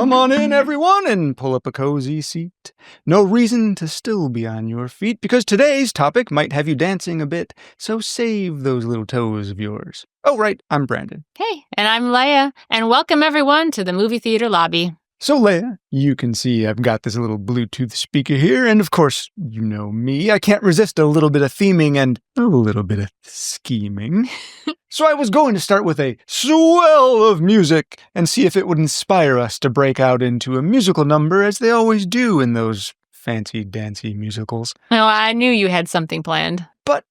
Come on in, everyone, and pull up a cozy seat. No reason to still be on your feet, because today's topic might have you dancing a bit, so save those little toes of yours. Oh, right, I'm Brandon. Hey, and I'm Leia, and welcome everyone to the movie theater lobby. So, Leia, you can see I've got this little Bluetooth speaker here, and of course, you know me, I can't resist a little bit of theming and a little bit of scheming. So I was going to start with a swell of music and see if it would inspire us to break out into a musical number as they always do in those fancy dancy musicals. Oh, I knew you had something planned. But,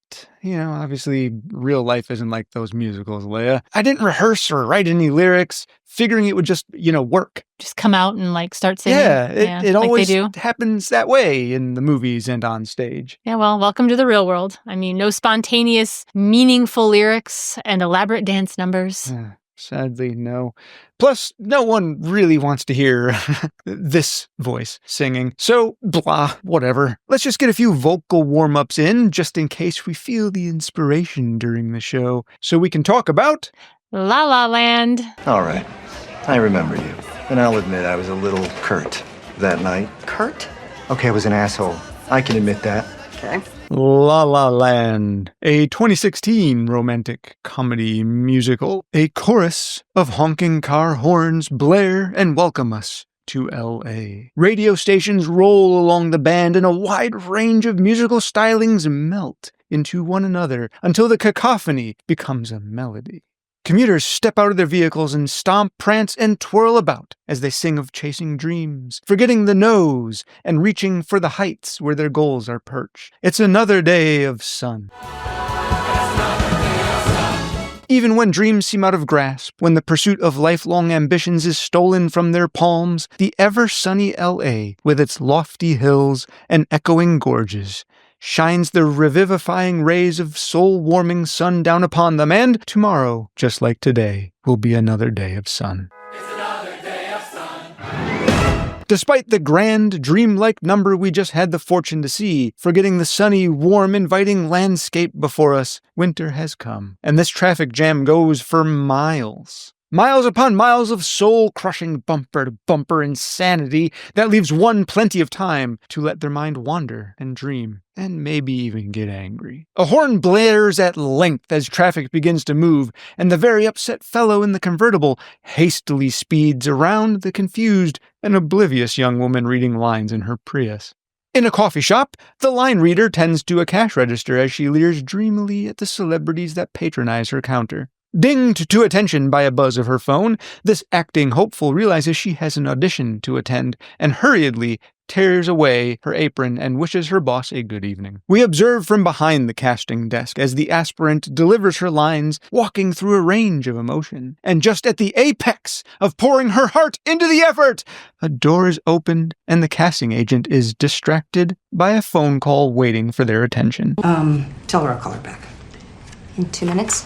obviously real life isn't like those musicals, Leia. I didn't rehearse or write any lyrics, figuring it would just, work. Just come out and start singing. Yeah, it like always they do. happens that way in the movies and on stage. Yeah, well, welcome to the real world. I mean, no spontaneous, meaningful lyrics and elaborate dance numbers. Sadly, no. Plus, no one really wants to hear this voice singing. So, blah, whatever. Let's just get a few vocal warm-ups in, just in case we feel the inspiration during the show, so we can talk about... La La Land. All right. I remember you. And I'll admit I was a little curt that night. Curt? Okay, I was an asshole. I can admit that. Okay. La La Land, a 2016 romantic comedy musical. A chorus of honking car horns blare and welcome us to L.A. Radio stations roll along the band and a wide range of musical stylings melt into one another until the cacophony becomes a melody. Commuters step out of their vehicles and stomp, prance, and twirl about as they sing of chasing dreams, forgetting the no's and reaching for the heights where their goals are perched. It's another day of sun. Even when dreams seem out of grasp, when the pursuit of lifelong ambitions is stolen from their palms, the ever-sunny L.A., with its lofty hills and echoing gorges, shines the revivifying rays of soul-warming sun down upon them, and tomorrow, just like today, will be another day of sun. It's another day of sun. Despite the grand, dreamlike number we just had the fortune to see, forgetting the sunny, warm, inviting landscape before us, winter has come, and this traffic jam goes for miles. Miles upon miles of soul-crushing bumper-to-bumper insanity that leaves one plenty of time to let their mind wander and dream, and maybe even get angry. A horn blares at length as traffic begins to move, and the very upset fellow in the convertible hastily speeds around the confused and oblivious young woman reading lines in her Prius. In a coffee shop, the line reader tends to a cash register as she leers dreamily at the celebrities that patronize her counter. Dinged to attention by a buzz of her phone, this acting hopeful realizes she has an audition to attend and hurriedly tears away her apron and wishes her boss a good evening. We observe from behind the casting desk as the aspirant delivers her lines, walking through a range of emotion. And just at the apex of pouring her heart into the effort, a door is opened and the casting agent is distracted by a phone call waiting for their attention. Tell her I'll call her back. In 2 minutes?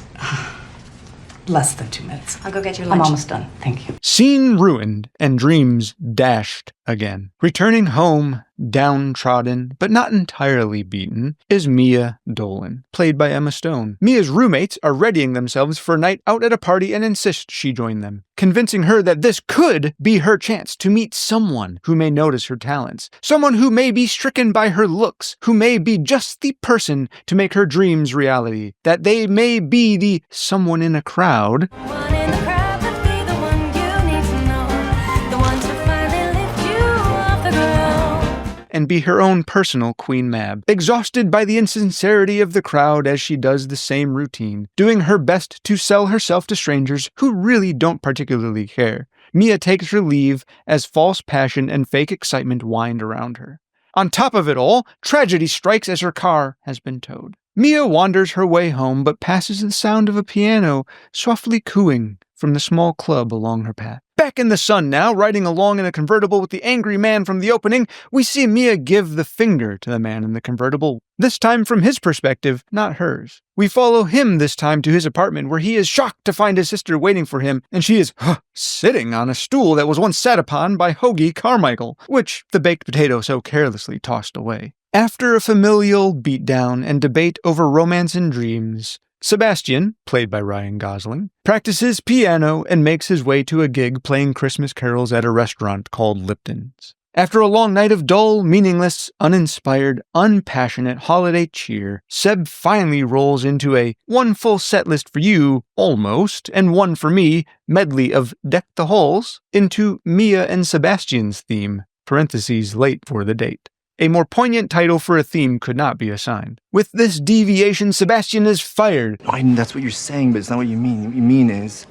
Less than 2 minutes. I'll go get your lunch. I'm almost done. Thank you. Scene ruined and dreams dashed again. Returning home, downtrodden, but not entirely beaten, is Mia Dolan, played by Emma Stone. Mia's roommates are readying themselves for a night out at a party and insist she join them, convincing her that this could be her chance to meet someone who may notice her talents, someone who may be stricken by her looks, who may be just the person to make her dreams reality, that they may be the someone in a crowd and be her own personal Queen Mab, exhausted by the insincerity of the crowd as she does the same routine, doing her best to sell herself to strangers who really don't particularly care. Mia takes her leave as false passion and fake excitement wind around her. On top of it all, tragedy strikes as her car has been towed. Mia wanders her way home but passes the sound of a piano softly cooing from the small club along her path. Back in the sun now, riding along in a convertible with the angry man from the opening, we see Mia give the finger to the man in the convertible, this time from his perspective, not hers. We follow him this time to his apartment, where he is shocked to find his sister waiting for him, and she is sitting on a stool that was once sat upon by Hoagie Carmichael, which the baked potato so carelessly tossed away. After a familial beatdown and debate over romance and dreams, Sebastian, played by Ryan Gosling, practices piano and makes his way to a gig playing Christmas carols at a restaurant called Lipton's. After a long night of dull, meaningless, uninspired, unpassionate holiday cheer, Seb finally rolls into a one full set list for you, almost, and one for me, medley of Deck the Halls, into Mia and Sebastian's theme, parentheses late for the date. A more poignant title for a theme could not be assigned. With this deviation, Sebastian is fired. I know that's what you're saying, but it's not what you mean. What you mean is,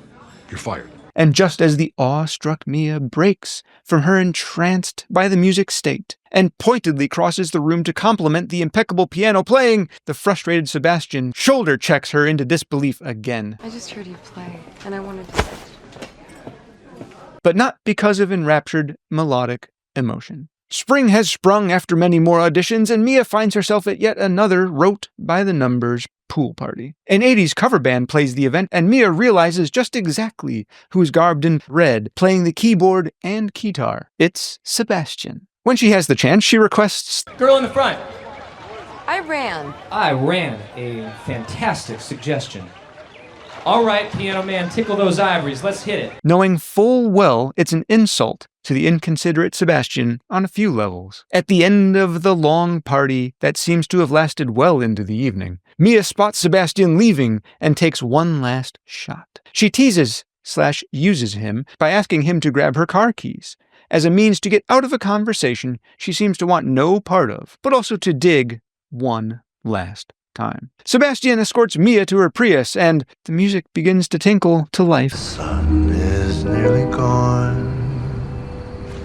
You're fired. And just as the awe-struck Mia breaks from her entranced by the music state and pointedly crosses the room to compliment the impeccable piano playing, the frustrated Sebastian shoulder checks her into disbelief again. I just heard you play, and I wanted to... But not because of enraptured, melodic emotion. Spring has sprung after many more auditions, and Mia finds herself at yet another wrote-by-the-numbers pool party. An 80s cover band plays the event, and Mia realizes just exactly who's garbed in red, playing the keyboard and guitar. It's Sebastian. When she has the chance, she requests, Girl in the front. I ran. I ran. A fantastic suggestion. All right, piano man, tickle those ivories. Let's hit it. knowing full well it's an insult to the inconsiderate Sebastian on a few levels. At the end of the long party that seems to have lasted well into the evening, Mia spots Sebastian leaving and takes one last shot. She teases/uses him by asking him to grab her car keys. As a means to get out of a conversation she seems to want no part of, but also to dig one last time. Sebastian escorts Mia to her Prius, and the music begins to tinkle to life. sun is nearly gone.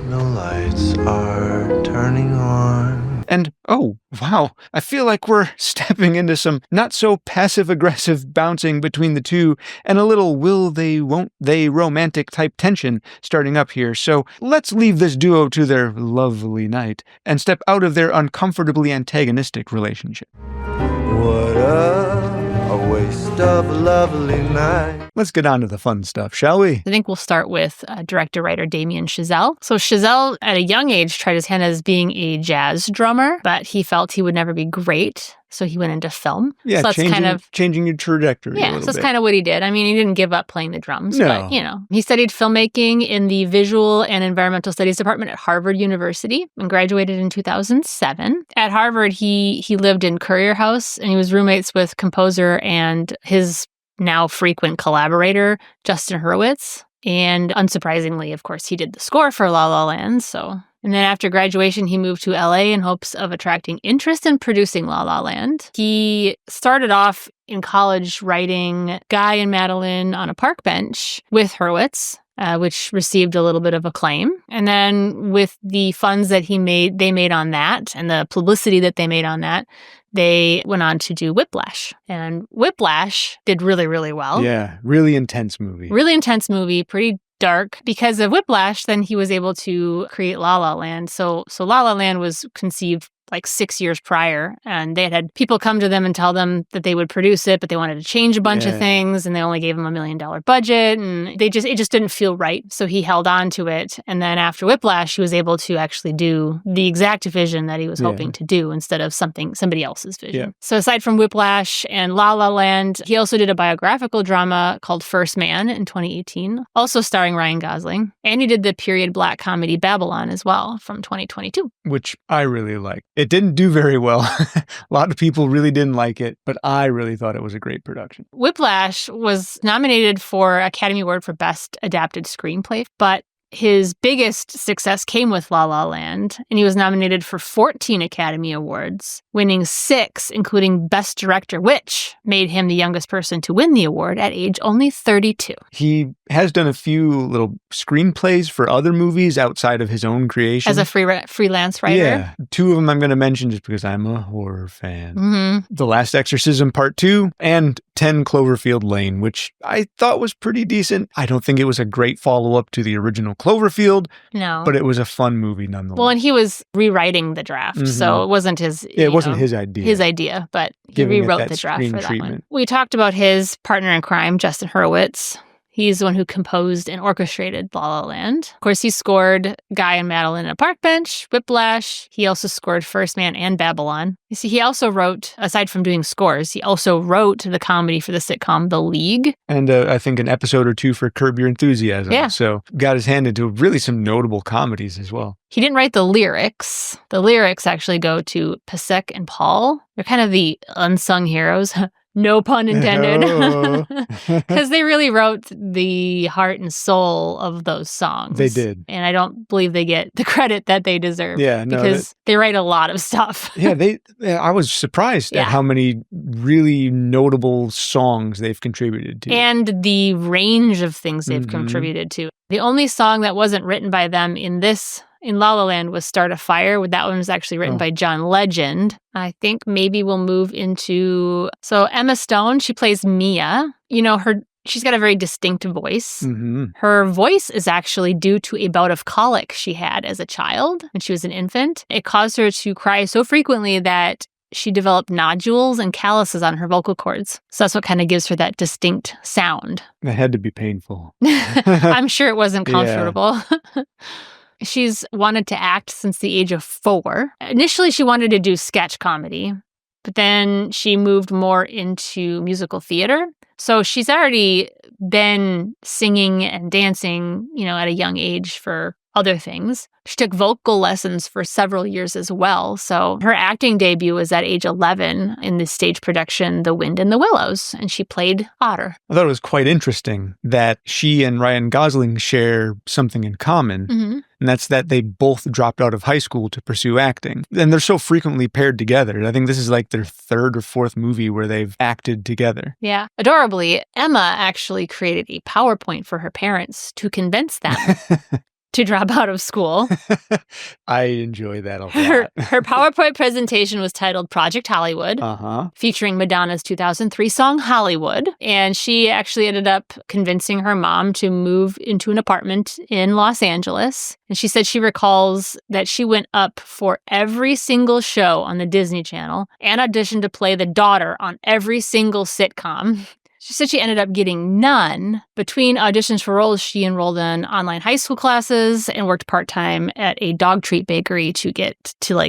No lights are turning on. And, oh, wow, I feel like we're stepping into some not-so-passive-aggressive bouncing between the two and a little will-they-won't-they romantic type tension starting up here. So let's leave this duo to their lovely night and step out of their uncomfortably antagonistic relationship. What a waste of a lovely night. Let's get on to the fun stuff, shall we? I think we'll start with director-writer Damien Chazelle. So Chazelle, at a young age, tried his hand as being a jazz drummer, but he felt he would never be great, so he went into film. Yeah, so that's changing your trajectory a yeah, little so that's bit. kind of what he did. I mean, he didn't give up playing the drums, No. but, he studied filmmaking in the Visual and Environmental Studies Department at Harvard University and graduated in 2007. At Harvard, he lived in Courier House, and he was roommates with composer and his now frequent collaborator, Justin Hurwitz. And unsurprisingly, of course, he did the score for La La Land, so... And then after graduation, he moved to LA in hopes of attracting interest in producing La La Land. He started off in college writing Guy and Madeline on a Park Bench with Hurwitz, which received a little bit of acclaim. And then with the funds that they made on that and the publicity that they made on that, they went on to do Whiplash. And Whiplash did really, really well. Yeah, really intense movie. Really intense movie, pretty dark. Because of Whiplash, then he was able to create La La Land. So La La Land was conceived like 6 years prior, and they had people come to them and tell them that they would produce it, but they wanted to change a bunch of things, and they only gave him $1 million budget, and it just didn't feel right. So he held on to it, and then after Whiplash, he was able to actually do the exact vision that he was hoping to do instead of somebody else's vision. Yeah. So aside from Whiplash and La La Land, he also did a biographical drama called First Man in 2018, also starring Ryan Gosling, and he did the period black comedy Babylon as well from 2022. Which I really like. It didn't do very well. A lot of people really didn't like it, but I really thought it was a great production. Whiplash was nominated for Academy Award for Best Adapted Screenplay, but his biggest success came with La La Land, and he was nominated for 14 Academy Awards, winning 6, including Best Director, which made him the youngest person to win the award at age only 32. He has done a few little screenplays for other movies outside of his own creation. As a freelance writer. Yeah. 2 of them I'm going to mention just because I'm a horror fan. Mm-hmm. The Last Exorcism Part 2 and 10 Cloverfield Lane, which I thought was pretty decent. I don't think it was a great follow-up to the original Cloverfield, No. but it was a fun movie nonetheless. Well, and he was rewriting the draft, so it wasn't his it wasn't his idea. But he Giving it rewrote that the draft screen for that treatment. one. We talked about his partner in crime, Justin Hurwitz. He's the one who composed and orchestrated La La Land. Of course, he scored Guy and Madeline in a Park Bench, Whiplash. He also scored First Man and Babylon. You see, he also wrote, aside from doing scores, he also wrote the comedy for the sitcom The League. And I think an episode or two for Curb Your Enthusiasm. Yeah. So got his hand into really some notable comedies as well. He didn't write the lyrics. The lyrics actually go to Pasek and Paul. They're kind of the unsung heroes. No pun intended. Because they really wrote the heart and soul of those songs. They did. And I don't believe they get the credit that they deserve. Yeah, no, because they write a lot of stuff. I was surprised at how many really notable songs they've contributed to. And the range of things they've contributed to. The only song that wasn't written by them in La La Land was Start a Fire. That one was actually written by John Legend. I think maybe we'll move into... So Emma Stone, she plays Mia. You know, she's got a very distinct voice. Her voice is actually due to a bout of colic she had as a child when she was an infant. It caused her to cry so frequently that she developed nodules and calluses on her vocal cords. So that's what kind of gives her that distinct sound. That had to be painful. I'm sure it wasn't comfortable. She's wanted to act since the age of 4. Initially, she wanted to do sketch comedy, but then she moved more into musical theater. So she's already been singing and dancing, at a young age for other things. She took vocal lessons for several years as well. So her acting debut was at age 11 in the stage production The Wind in the Willows, and she played Otter. I thought it was quite interesting that she and Ryan Gosling share something in common, and that's that they both dropped out of high school to pursue acting. And they're so frequently paired together. I think this is like their 3rd or 4th movie where they've acted together. Yeah. Adorably, Emma actually created a PowerPoint for her parents to convince them to drop out of school. I enjoy that a lot. Her PowerPoint presentation was titled Project Hollywood, featuring Madonna's 2003 song Hollywood. And she actually ended up convincing her mom to move into an apartment in Los Angeles. And she said she recalls that she went up for every single show on the Disney Channel and auditioned to play the daughter on every single sitcom. She said she ended up getting none. Between auditions for roles, she enrolled in online high school classes and worked part-time at a dog treat bakery to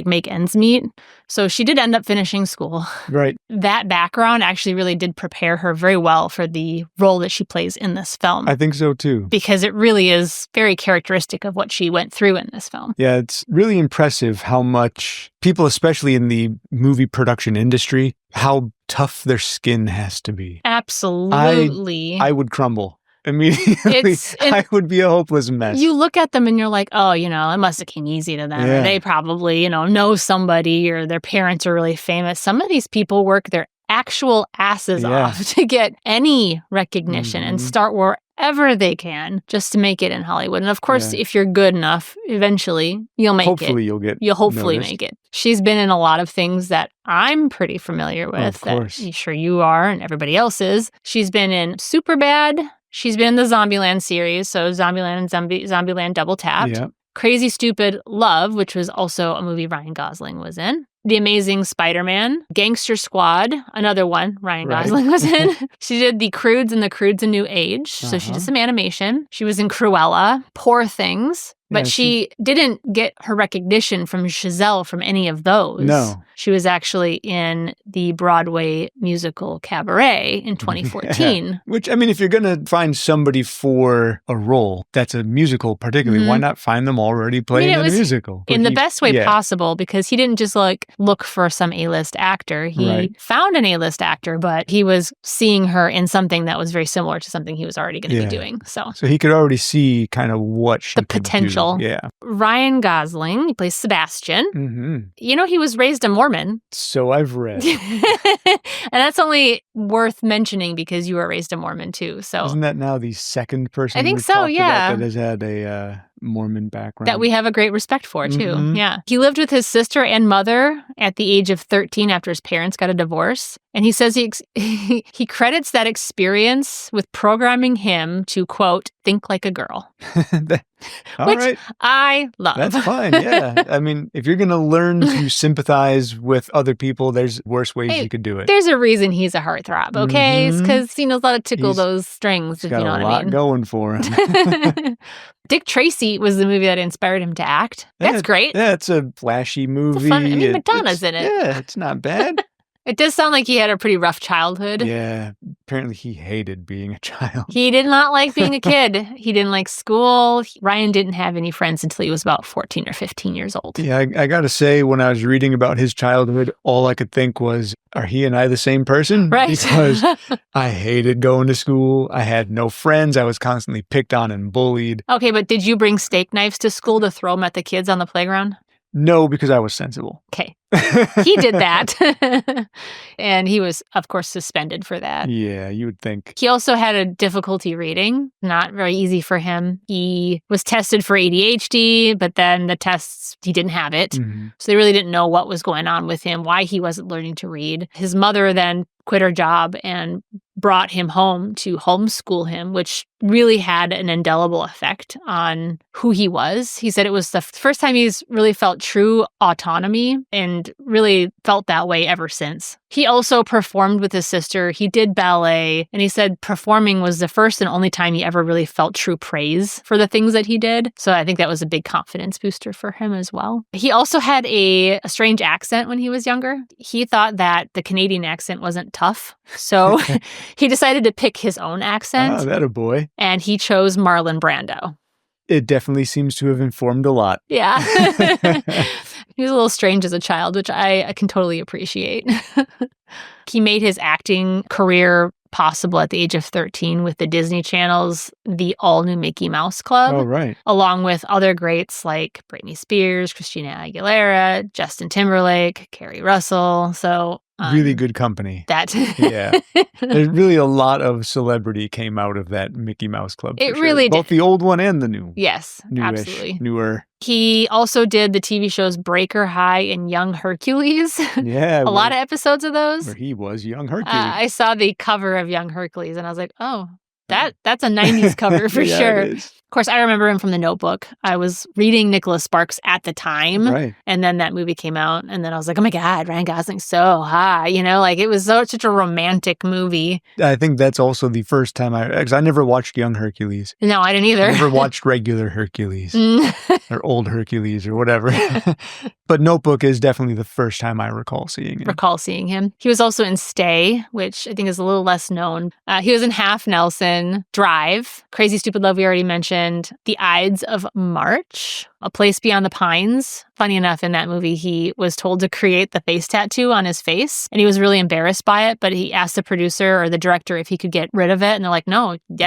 make ends meet. So she did end up finishing school. Right. That background actually really did prepare her very well for the role that she plays in this film. I think so too. Because it really is very characteristic of what she went through in this film. Yeah, it's really impressive how much people, especially in the movie production industry, how tough their skin has to be. Absolutely. I would crumble immediately. I would be a hopeless mess. You look at them and you're like, oh, it must have came easy to them. Yeah. Or they probably, know somebody, or their parents are really famous. Some of these people work their actual asses off to get any recognition and start wherever they can just to make it in Hollywood. And of course, if you're good enough, eventually you'll make hopefully it. You'll hopefully noticed. make it. She's been in a lot of things that I'm pretty familiar with. Of course. That sure you are and everybody else is. She's been in Superbad. She's been in the Zombieland series, so Zombieland and Zombieland Double Tapped. Yep. Crazy Stupid Love, which was also a movie Ryan Gosling was in. The Amazing Spider-Man, Gangster Squad, another one Ryan Gosling was in. She did The Croods and The Croods A New Age, so she did some animation. She was in Cruella, Poor Things, but she didn't get her recognition from Chazelle from any of those. No. She was actually in the Broadway musical Cabaret in 2014. Which, if you're going to find somebody for a role that's a musical particularly, why not find them already playing in a musical? In the best way possible, because he didn't just look for some A-list actor. He found an A-list actor, but he was seeing her in something that was very similar to something he was already going to be doing. So he could already see kind of what she could potential. Do. Yeah. Ryan Gosling, he plays Sebastian. He was raised a Mormon. So I've read. And that's only worth mentioning because you were raised a Mormon too. So isn't that now the second person I think we've so, talked yeah. about that has had a Mormon background. That we have a great respect for, too. Mhm. Yeah. He lived with his sister and mother at the age of 13 after his parents got a divorce. And he says he credits that experience with programming him to, quote, think like a girl. All Which right. I love. That's fine. Yeah. I mean, if you're going to learn to sympathize with other people, there's worse ways Hey, you could do it. There's a reason he's a heartthrob, okay? Mhm. Because he knows how to tickle He's- those strings, He's if got you know a what lot I mean. going for him. Dick Tracy was the movie that inspired him to act. That's great. Yeah, it's a flashy movie. fun- I mean, Madonna's it's- in it. Yeah, it's not bad. It does sound like he had a pretty rough childhood. Yeah, apparently he hated being a child. He did not like being a kid. He didn't like school. Ryan didn't have any friends until he was about 14 or 15 years old. Yeah, I got to say, when I was reading about his childhood, all I could think was, are he and I the same person? Right. Because I hated going to school. I had no friends. I was constantly picked on and bullied. Okay, but did you bring steak knives to school to throw them at the kids on the playground? No, because I was sensible. Okay. He did that. And he was, of course, suspended for that. Yeah, you would think. He also had a difficulty reading, not very easy for him. He was tested for ADHD, but then the tests, he didn't have it. Mhm. So they really didn't know what was going on with him, why he wasn't learning to read. His mother then quit her job and brought him home to homeschool him, which really had an indelible effect on who he was. He said it was the first time he's really felt true autonomy and really felt that way ever since. He also performed with his sister. He did ballet, and he said performing was the first and only time he ever really felt true praise for the things that he did. So I think that was a big confidence booster for him as well. He also had a strange accent when he was younger. He thought that the Canadian accent wasn't tough. So he decided to pick his own accent, Oh, that a boy. and he chose Marlon Brando. It definitely seems to have informed a lot. Yeah. He was a little strange as a child, which I can totally appreciate. He made his acting career possible at the age of 13 with the Disney Channel's The All New Mickey Mouse Club. Oh, right. Along with other greats like Britney Spears, Christina Aguilera, Justin Timberlake, Kerry Russell. So Really good company. that Yeah. There's really a lot of celebrity came out of that Mickey Mouse Club. It for sure. really Both did. the old one and the new. Yes, Newish, absolutely. newer. He also did the TV shows Breaker High and Young Hercules. Yeah. A lot of episodes of those. where he was young Hercules. I saw the cover of Young Hercules and I was like, oh, that's a 90s cover for Yeah, sure. it is. Of course, I remember him from The Notebook. I was reading Nicholas Sparks at the time. Right. And then that movie came out. And then I was like, oh my God, Ryan Gosling's so hot. You know, like it was such a romantic movie. I think that's also the first time because I never watched Young Hercules. No, I didn't I either. never watched regular Hercules Mm. or old Hercules or whatever. But Notebook is definitely the first time I recall seeing it. Recall seeing him. He was also in Stay, which I think is a little less known. He was in Half Nelson, Drive, Crazy Stupid Love we already mentioned, The Ides of March, A Place Beyond the Pines. Funny enough, in that movie, he was told to create the face tattoo on his face, and he was really embarrassed by it, but he asked the producer or the director if he could get rid of it, and they're like, no, you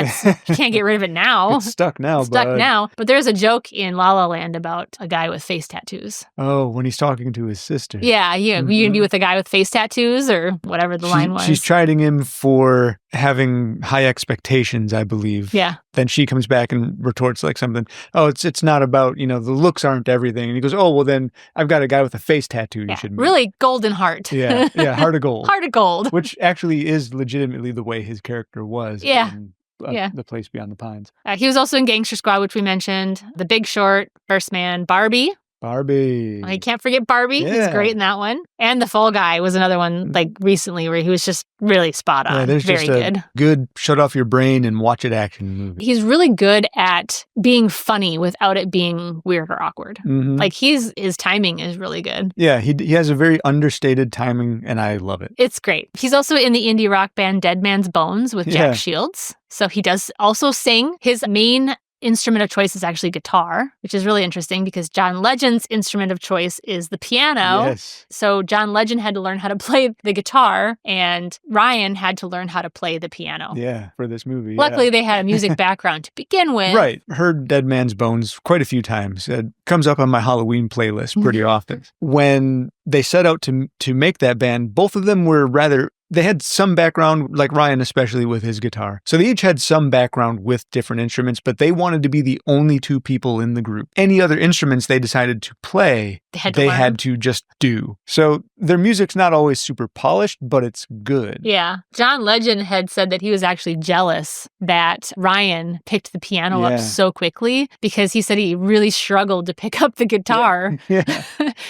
can't get rid of it now. It's stuck now. It's stuck bud. now. But there's a joke in La La Land about a guy with face tattoos. Oh, when he's talking to his sister. Yeah, you gonna be with a guy with face tattoos or whatever the line was. She's chiding him for having high expectations, I believe. Yeah. Then she comes back and retorts like something, oh, it's not about, the looks aren't everything. And he goes, oh, well, then I've got a guy with a face tattoo you should meet. Really golden heart. Yeah, heart of gold. Heart of gold. Which actually is legitimately the way his character was. Yeah. In, Yeah. The Place Beyond the Pines. He was also in Gangster Squad, which we mentioned, The Big Short, First Man, Barbie. Barbie. I can't forget Barbie. He's Yeah. great in that one. And The Fall Guy was another one like recently where he was just really spot on. Yeah, there's Very just a good shut off your brain and watch it action movie. He's really good at being funny without it being weird or awkward. Mhm. Like his timing is really good. Yeah, he has a very understated timing, and I love it. It's great. He's also in the indie rock band Dead Man's Bones with Yeah. Jack Shields. So he does also sing. His main instrument of choice is actually guitar, which is really interesting because John Legend's instrument of choice is the piano. Yes. So John Legend had to learn how to play the guitar and Ryan had to learn how to play the piano. Yeah, for this movie. Luckily, they had a music background to begin with. Right. Heard Dead Man's Bones quite a few times. It comes up on my Halloween playlist pretty often. When they set out to make that band, both of them were rather They had some background, like Ryan especially with his guitar. So they each had some background with different instruments, but they wanted to be the only two people in the group. Any other instruments they decided to play, they had to just do. So their music's not always super polished, but it's good. Yeah. John Legend had said that he was actually jealous that Ryan picked the piano up so quickly because he said he really struggled to pick up the guitar. Yeah.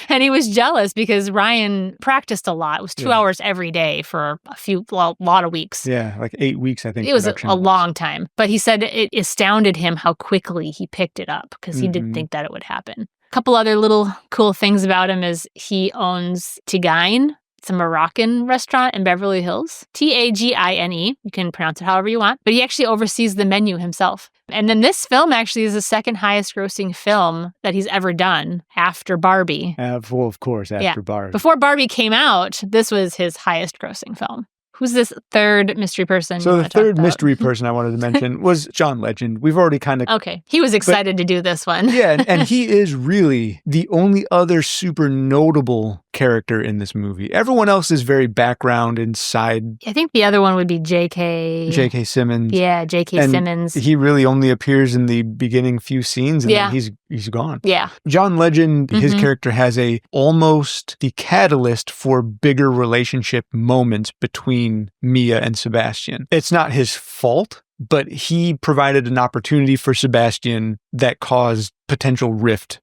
And he was jealous because Ryan practiced a lot. It was 2 hours every day for a lot of weeks. Yeah, like 8 weeks, I think. It was a long time. But he said it astounded him how quickly he picked it up because he didn't think that it would happen. A couple other little cool things about him is he owns Tigine. It's a Moroccan restaurant in Beverly Hills. Tagine. You can pronounce it however you want. But he actually oversees the menu himself. And then this film actually is the second highest grossing film that he's ever done after Barbie. Well, of course, after Barbie. Before Barbie came out, this was his highest grossing film. Who's this third mystery person? So the third mystery person I wanted to mention was John Legend. We've already kind of... Okay. He was excited to do this one. Yeah, and he is really the only other super notable character in this movie. Everyone else is very background and side. I think the other one would be J.K. Simmons. Yeah, J.K. And Simmons. he really only appears in the beginning few scenes, and then he's gone. Yeah. John Legend, his character has almost the catalyst for bigger relationship moments between Mia and Sebastian. It's not his fault, but he provided an opportunity for Sebastian that caused potential rift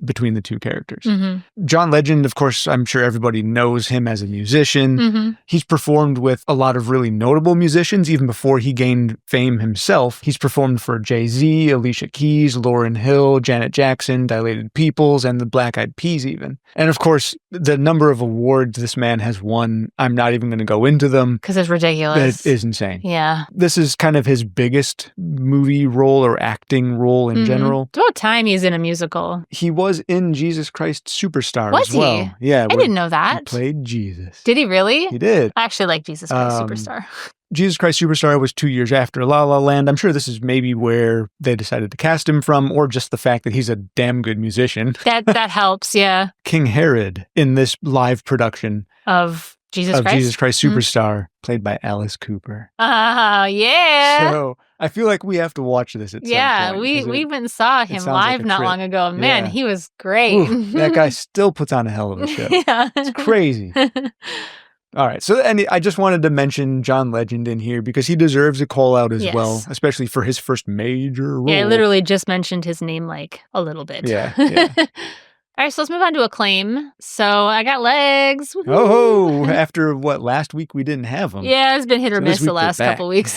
between the two characters. John Legend, of course, I'm sure everybody knows him as a musician. He's performed with a lot of really notable musicians even before he gained fame himself. He's performed for Jay-Z, Alicia Keys, Lauryn Hill, Janet Jackson, Dilated Peoples, and the Black Eyed Peas even. And of course, the number of awards this man has won, I'm not even going to go into them. Because it's ridiculous. It is insane. Yeah. This is kind of his biggest movie role or acting role in general. It's about time he's in a musical. He was in Jesus Christ Superstar was as well. He? Yeah. I didn't know that. He played Jesus. Did he really? He did. I actually like Jesus Christ Superstar. Jesus Christ Superstar was 2 years after La La Land. I'm sure this is maybe where they decided to cast him from, or just the fact that he's a damn good musician. That helps, yeah. King Herod in this live production of Jesus Christ Superstar, played by Alice Cooper. Yeah. So I feel like we have to watch this at some point. Yeah, we went and saw him live not long ago. Man, he was great. Ooh, that guy still puts on a hell of a show. Yeah. It's crazy. All right. So I just wanted to mention John Legend in here because he deserves a call out as well, especially for his first major role. Yeah, I literally just mentioned his name like a little bit. Yeah. All right, so let's move on to Acclaim. So I got legs. Woo-hoo. Oh, after last week we didn't have them. Yeah, it's been hit or miss the last couple weeks.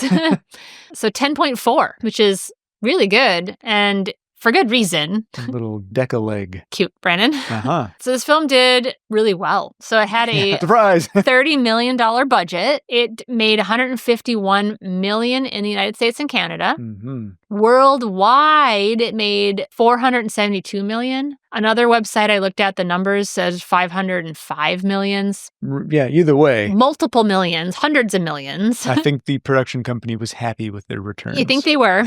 So 10.4, which is really good. And for good reason. A little deca leg. Cute, Brandon. Uh-huh. So this film did really well. So it had a surprise $30 million budget. It made $151 million in the United States and Canada. Worldwide, it made $472 million. Another website I looked at, the numbers says 505 millions. Yeah, either way. Multiple millions, hundreds of millions. I think the production company was happy with their returns. You think they were?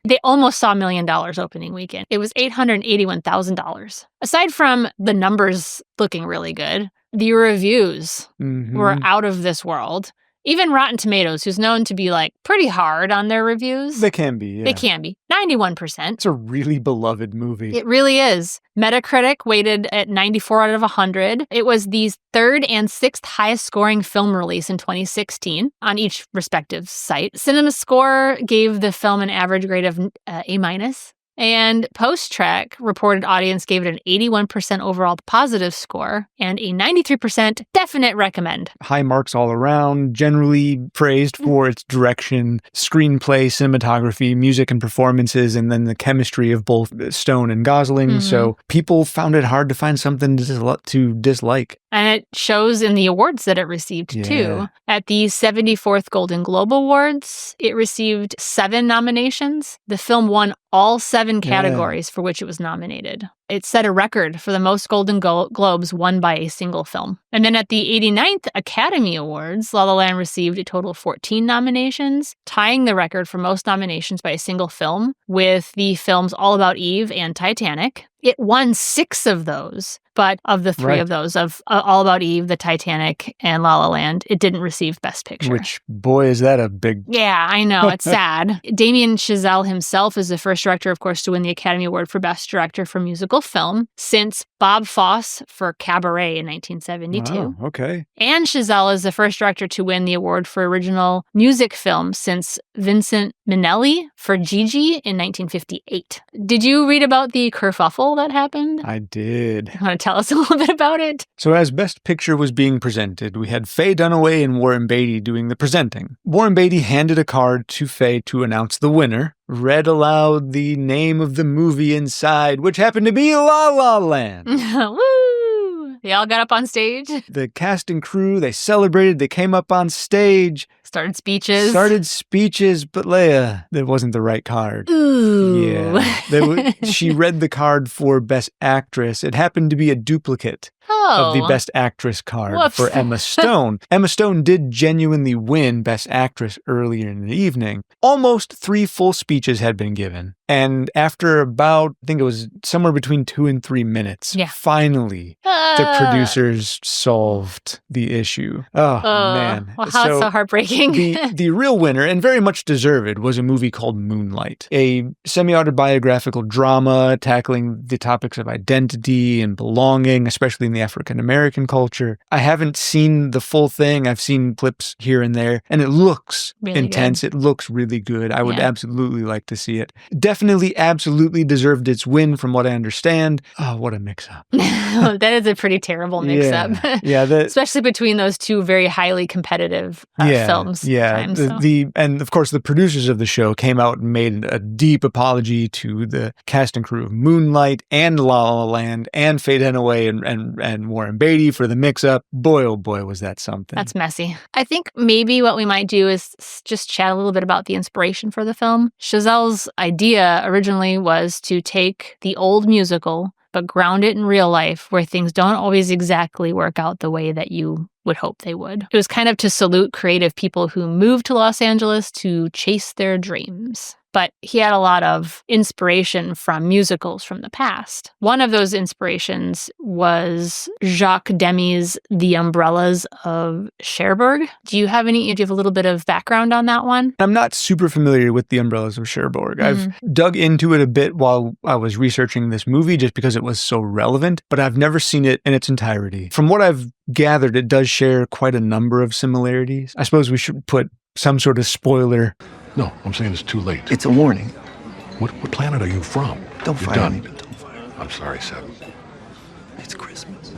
They almost saw $1 million opening weekend. It was $881,000. Aside from the numbers looking really good, the reviews were out of this world. Even Rotten Tomatoes, who's known to be like pretty hard on their reviews. They can be, yeah. They can be. 91%. It's a really beloved movie. It really is. Metacritic weighted at 94 out of 100. It was the third and sixth highest scoring film release in 2016 on each respective site. CinemaScore gave the film an average grade of A-. And Post-Track reported audience gave it an 81% overall positive score and a 93% definite recommend. High marks all around, generally praised for its direction, screenplay, cinematography, music and performances, and then the chemistry of both Stone and Gosling. So people found it hard to find something to dislike. And it shows in the awards that it received, too. At the 74th Golden Globe Awards, it received 7 nominations. The film won all 7 categories for which it was nominated. It set a record for the most Golden Globes won by a single film. And then at the 89th Academy Awards, La La Land received a total of 14 nominations, tying the record for most nominations by a single film with the films All About Eve and Titanic. It won 6 of those, but of the 3 of those, of All About Eve, The Titanic, and La La Land, it didn't receive Best Picture. Which, boy, is that a big... Yeah, I know. It's sad. Damien Chazelle himself is the first director, of course, to win the Academy Award for Best Director for Musical Film since Bob Fosse for Cabaret in 1972. Oh, okay. And Chazelle is the first director to win the award for Original Music Film since Vincent Minnelli for Gigi in 1958. Did you read about the kerfuffle that happened? I did. You want to tell us a little bit about it? So as Best Picture was being presented, we had Faye Dunaway and Warren Beatty doing the presenting. Warren Beatty handed a card to Faye to announce the winner, read aloud the name of the movie inside, which happened to be La La Land. Woo! They all got up on stage. The cast and crew, they celebrated, they came up on stage. Started speeches, but Leia, that wasn't the right card. Ooh. Yeah. She read the card for Best Actress. It happened to be a duplicate of the Best Actress card for Emma Stone. Emma Stone did genuinely win Best Actress earlier in the evening. Almost 3 full speeches had been given. And after about, I think it was somewhere between 2 and 3 minutes, finally, the producers solved the issue. Oh, man. Well, how it's so heartbreaking. The real winner, and very much deserved, was a movie called Moonlight, a semi-autobiographical drama tackling the topics of identity and belonging, especially in the African-American culture. I haven't seen the full thing. I've seen clips here and there, and it looks really intense. Good. It looks really good. I would absolutely like to see it. Definitely, absolutely deserved its win from what I understand. Oh, what a mix-up. That is a pretty terrible mix-up. Yeah. Especially between those 2 very highly competitive films. Yeah. And of course, the producers of the show came out and made a deep apology to the cast and crew of Moonlight and La La Land and Faye Dunaway and Warren Beatty for the mix-up. Boy, oh boy, was that something. That's messy. I think maybe what we might do is just chat a little bit about the inspiration for the film. Chazelle's idea originally was to take the old musical, but ground it in real life where things don't always exactly work out the way that you would hope they would. It was kind of to salute creative people who moved to Los Angeles to chase their dreams. But he had a lot of inspiration from musicals from the past. One of those inspirations was Jacques Demy's The Umbrellas of Cherbourg. Do you have a little bit of background on that one? I'm not super familiar with The Umbrellas of Cherbourg. I've dug into it a bit while I was researching this movie just because it was so relevant, but I've never seen it in its entirety. From what I've gathered, it does share quite a number of similarities. I suppose we should put some sort of spoiler. No, I'm saying it's too late. It's a warning. What planet are you from? Don't You're fire done. me. Don't fire me. I'm sorry, Seb. It's Christmas.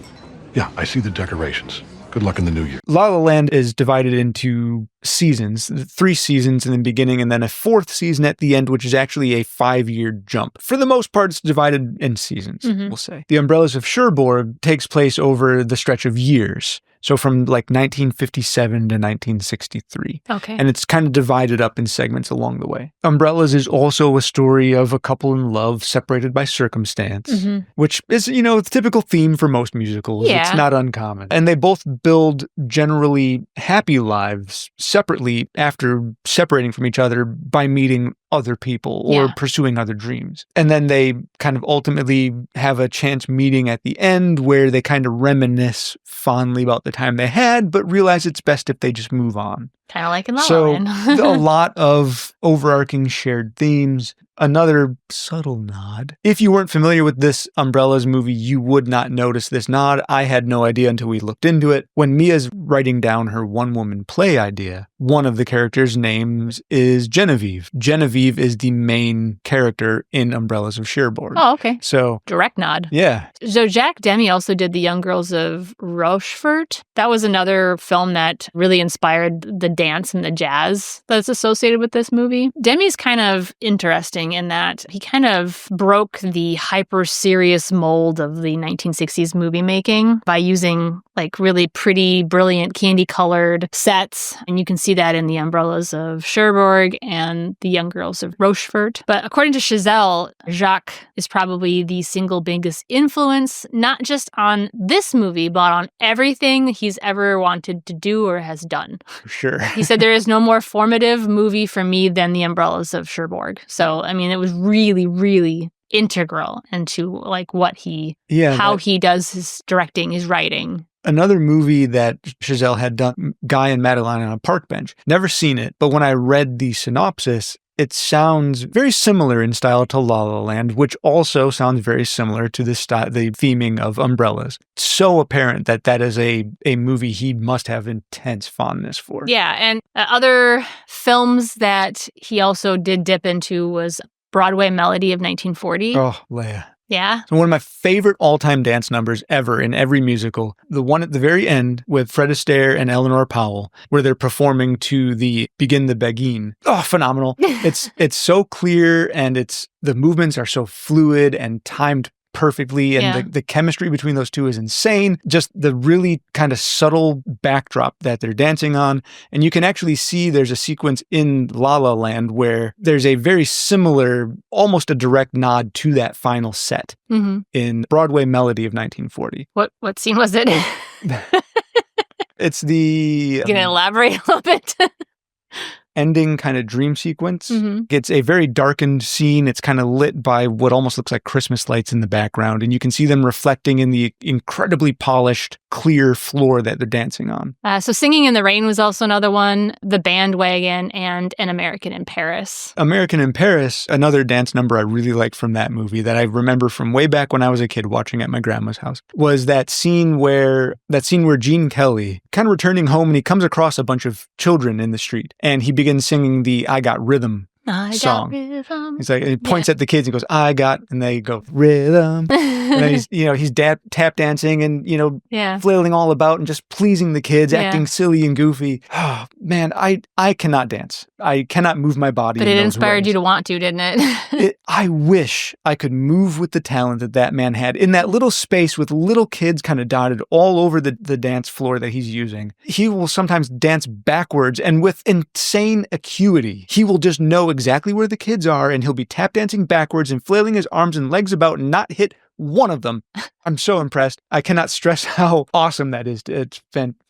Yeah, I see the decorations. Good luck in the new year. La La Land is divided into seasons, 3 seasons in the beginning, and then a 4th season at the end, which is actually a 5-year jump. For the most part, it's divided in seasons, we'll say. The Umbrellas of Cherbourg takes place over the stretch of years. So from like 1957 to 1963. Okay. And it's kind of divided up in segments along the way. Umbrellas is also a story of a couple in love separated by circumstance, which is, the typical theme for most musicals. Yeah. It's not uncommon. And they both build generally happy lives separately after separating from each other by meeting other people or pursuing other dreams. And then they kind of ultimately have a chance meeting at the end where they kind of reminisce fondly about the time they had, but realize it's best if they just move on. Kind of like in La La Land. So a lot of overarching shared themes. Another subtle nod. If you weren't familiar with this Umbrellas movie, you would not notice this nod. I had no idea until we looked into it. When Mia's writing down her one-woman play idea, one of the characters' names is Genevieve. Genevieve is the main character in Umbrellas of Cherbourg. Oh, okay. So direct nod. Yeah. So Jacques Demy also did The Young Girls of Rochefort. That was another film that really inspired the dance and the jazz that's associated with this movie. Demy's kind of interesting interesting in that he kind of broke the hyper serious mold of the 1960s movie making by using like really pretty, brilliant, candy colored sets. And you can see that in the umbrellas of Cherbourg and the young girls of Rochefort. But according to Chazelle, Jacques is probably the single biggest influence, not just on this movie, but on everything he's ever wanted to do or has done. Sure. He said, there is no more formative movie for me than The Umbrellas of Cherbourg. So, I mean, it was really, really integral into like what how he does his directing, his writing. Another movie that Chazelle had done, Guy and Madeline on a Park Bench. Never seen it, but when I read the synopsis, it sounds very similar in style to La La Land, which also sounds very similar to the theming of Umbrellas. So apparent that that is a movie he must have intense fondness for. Yeah, and other films that he also did dip into was Broadway Melody of 1940. Oh, Leia. Yeah. So one of my favorite all-time dance numbers ever in every musical, the one at the very end with Fred Astaire and Eleanor Powell, where they're performing to the Begin the Beguine. Oh, phenomenal. It's so clear, and the movements are so fluid and timed perfectly, and the chemistry between those two is insane. Just the really kind of subtle backdrop that they're dancing on. And you can actually see there's a sequence in La La Land where there's a very similar, almost a direct nod to that final set in Broadway Melody of 1940. What scene was it? It's the... You gonna elaborate a little bit? ending kind of dream sequence. It's a very darkened scene. It's kind of lit by what almost looks like Christmas lights in the background, and you can see them reflecting in the incredibly polished, clear floor that they're dancing on. So Singing in the Rain was also another one, The Bandwagon, and An American in Paris. American in Paris, another dance number I really liked from that movie that I remember from way back when I was a kid watching at my grandma's house, was that scene where Gene Kelly, kind of returning home, and he comes across a bunch of children in the street, and he begins singing the I Got Rhythm song. He's like, he points at the kids and goes, I got, and they go, rhythm. And then he's tap dancing and, flailing all about and just pleasing the kids, acting silly and goofy. Oh, man, I cannot dance. I cannot move my body. But it inspired you to want to, didn't it? I wish I could move with the talent that man had in that little space with little kids kind of dotted all over the dance floor that he's using. He will sometimes dance backwards, and with insane acuity, he will just know exactly where the kids are, and he'll be tap dancing backwards and flailing his arms and legs about and not hit one of them. I'm so impressed. I cannot stress how awesome that is. It's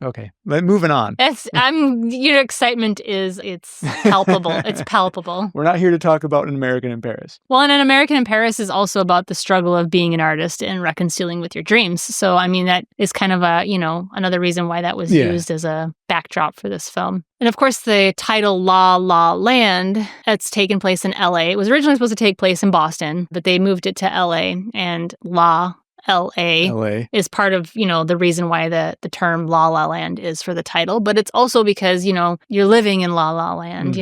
okay. Moving on. Your excitement it's palpable. It's palpable. We're not here to talk about An American in Paris. Well, and An American in Paris is also about the struggle of being an artist and reconciling with your dreams. So, I mean, that is kind of another reason why that was used as a backdrop for this film. And of course, the title La La Land, it's taken place in LA. It was originally supposed to take place in Boston, but they moved it to LA, and La LA is part of, the reason why the term La La Land is for the title. But it's also because, you're living in La La Land,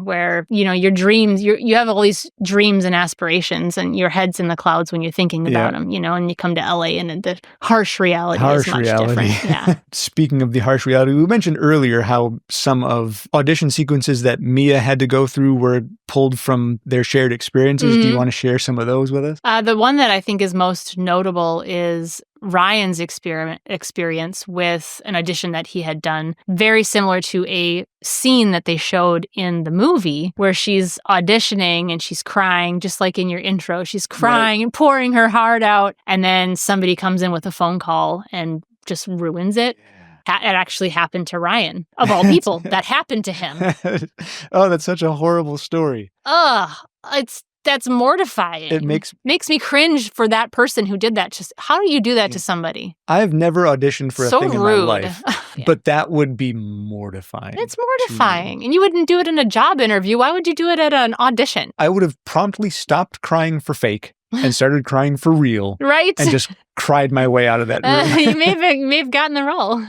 where, your dreams, you have all these dreams and aspirations, and your head's in the clouds when you're thinking about them, and you come to LA and the harsh reality is much different. Yeah. Speaking of the harsh reality, we mentioned earlier how some of audition sequences that Mia had to go through were pulled from their shared experiences. Do you want to share some of those with us? The one that I think is most notable is Ryan's experience with an audition that he had done, very similar to a scene that they showed in the movie where she's auditioning and she's crying, just like in your intro. She's crying and pouring her heart out, and then somebody comes in with a phone call and just ruins it. It actually happened to Ryan, of all people. That happened to him. Oh, that's such a horrible story. That's mortifying. It makes me cringe for that person who did that. Just how do you do that to somebody? I've never auditioned for a thing rude. in my life, but that would be mortifying. It's mortifying. And you wouldn't do it in a job interview. Why would you do it at an audition? I would have promptly stopped crying for fake and started crying for real. Right? And just cried my way out of that room. You may have gotten the role.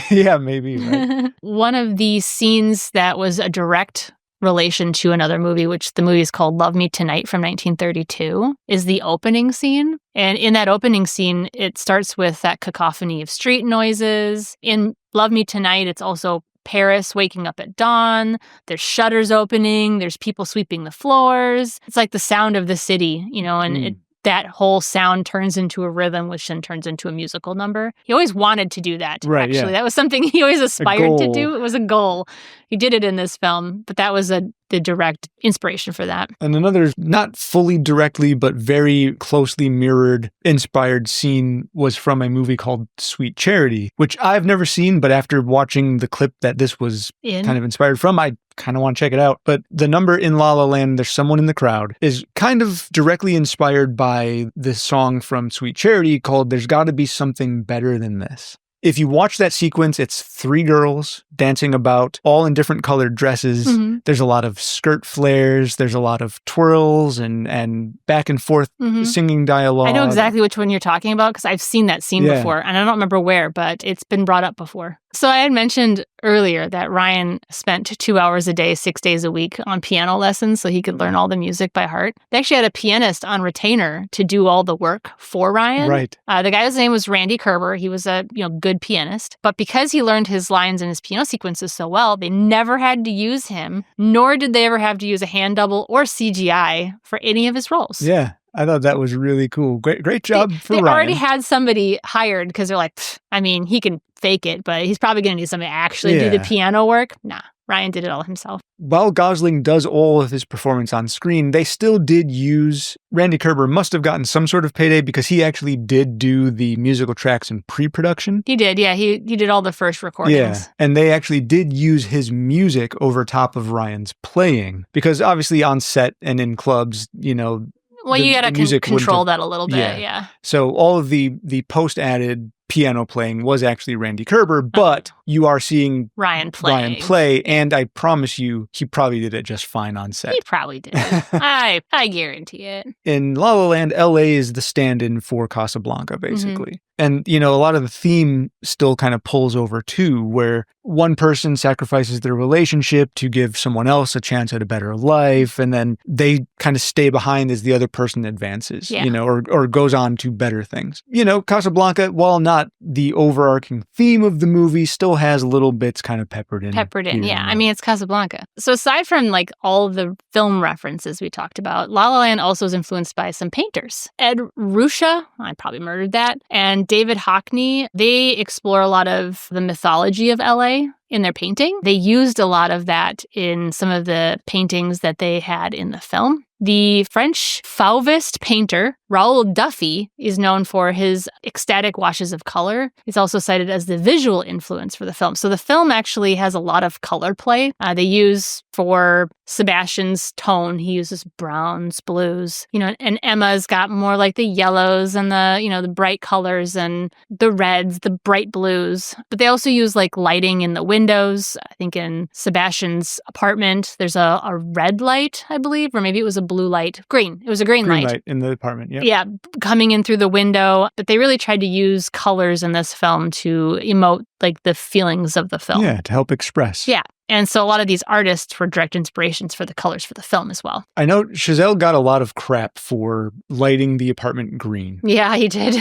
Yeah, maybe. Right? One of the scenes that was a direct relation to another movie, which the movie is called Love Me Tonight from 1932, is the opening scene. And in that opening scene, it starts with that cacophony of street noises. In Love Me Tonight, it's also Paris waking up at dawn. There's shutters opening. There's people sweeping the floors. It's like the sound of the city, and that whole sound turns into a rhythm, which then turns into a musical number. He always wanted to do that, Right, actually. yeah. That was something he always aspired to goal. do. It was a goal. He did it in this film, but that was the direct inspiration for that. And another, not fully directly, but very closely mirrored, inspired scene was from a movie called Sweet Charity, which I've never seen, but after watching the clip that this was kind of inspired from, I kind of want to check it out. But the number in La La Land, There's Someone in the Crowd, is kind of directly inspired by this song from Sweet Charity called There's Gotta Be Something Better Than This. If you watch that sequence, it's 3 girls dancing about, all in different colored dresses. Mhm. There's a lot of skirt flares. There's a lot of twirls and back and forth singing dialogue. I know exactly which one you're talking about because I've seen that scene Yeah. before, and I don't remember where, but it's been brought up before. So I had mentioned earlier that Ryan spent 2 hours a day, 6 days a week on piano lessons so he could learn all the music by heart. They actually had a pianist on retainer to do all the work for Ryan. Right. The guy's name was Randy Kerber. He was a good pianist. But because he learned his lines and his piano sequences so well, they never had to use him, nor did they ever have to use a hand double or CGI for any of his roles. Yeah. I thought that was really cool. Great job for They Ryan. already had somebody hired because they're like, he can fake it, but he's probably going to need somebody to actually do the piano work. Nah, Ryan did it all himself. While Gosling does all of his performance on screen, they still did use, Randy Kerber must have gotten some sort of payday because he actually did do the musical tracks in pre-production. He did, yeah. He did all the first recordings. Yeah, and they actually did use his music over top of Ryan's playing because obviously on set and in clubs, Well, you got to music control wouldn't have- that a little bit, yeah. So all of the post-added piano playing was actually Randy Kerber, but you are seeing Ryan play, and I promise you, he probably did it just fine on set. He probably did. I guarantee it. In La La Land, LA is the stand-in for Casablanca, basically. And, a lot of the theme still kind of pulls over too, where one person sacrifices their relationship to give someone else a chance at a better life, and then they kind of stay behind as the other person advances, or goes on to better things. Casablanca, while not the overarching theme of the movie, still has little bits kind of peppered in. Yeah. It's Casablanca. So aside from all of the film references we talked about, La La Land also is influenced by some painters. Ed Ruscha, I probably murdered that, and David Hockney, they explore a lot of the mythology of LA in their painting. They used a lot of that in some of the paintings that they had in the film. The French Fauvist painter, Raoul Duffy, is known for his ecstatic washes of color. He's also cited as the visual influence for the film. So the film actually has a lot of color play. They use for Sebastian's tone, he uses browns, blues, and Emma's got more like the yellows and the bright colors and the reds, the bright blues. But they also use lighting in the windows. I think in Sebastian's apartment, there's a red light, I believe, or maybe it was a blue light. Green. It was a green light in the apartment, yeah. Yeah, coming in through the window. But they really tried to use colors in this film to emote the feelings of the film. Yeah, to help express. Yeah. And so a lot of these artists were direct inspirations for the colors for the film as well. I know Chazelle got a lot of crap for lighting the apartment green. Yeah, he did.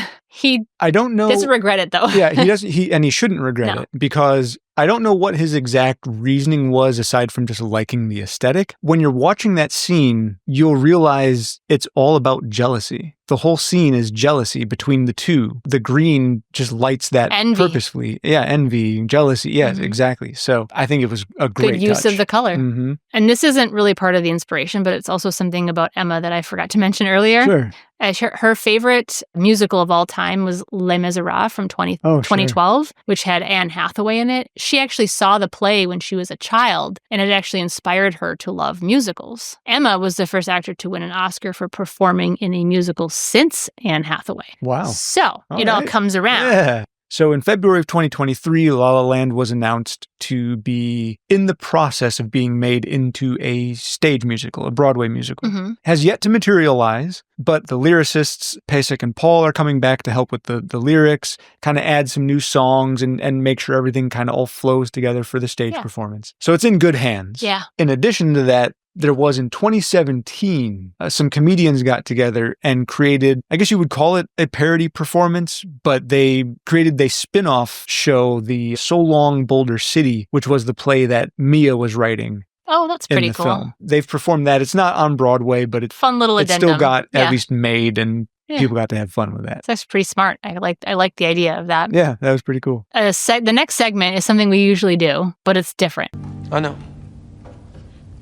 I don't know. Doesn't regret it though. Yeah, he doesn't. He shouldn't regret it because I don't know what his exact reasoning was aside from just liking the aesthetic. When you're watching that scene, you'll realize it's all about jealousy. The whole scene is jealousy between the two. The green just lights that envy. Purposefully. Yeah, envy, jealousy. Yes, exactly. So I think it was a great good use touch. of the color. And this isn't really part of the inspiration, but it's also something about Emma that I forgot to mention earlier. Sure. Her favorite musical of all time was Les Miserables from 2012, which had Anne Hathaway in it. She actually saw the play when she was a child, and it actually inspired her to love musicals. Emma was the first actor to win an Oscar for performing in a musical since Anne Hathaway. Wow. So it all comes around. Yeah. So in February of 2023, La La Land was announced to be in the process of being made into a stage musical, a Broadway musical. Has yet to materialize, but the lyricists, Pasek and Paul, are coming back to help with the lyrics, kind of add some new songs and make sure everything kind of all flows together for the stage performance. So it's in good hands. Yeah. In addition to that, there was in 2017. Some comedians got together and created, I guess you would call it a parody performance, but they created a spin-off show, the So Long Boulder City, which was the play that Mia was writing. Oh, that's pretty in the cool. film. They've performed that. It's not on Broadway, but it's Fun little it addendum. still got Yeah. at least made, and Yeah. people got to have fun with that. That's pretty smart. I like the idea of that. Yeah, that was pretty cool. The next segment is something we usually do, but it's different. I know.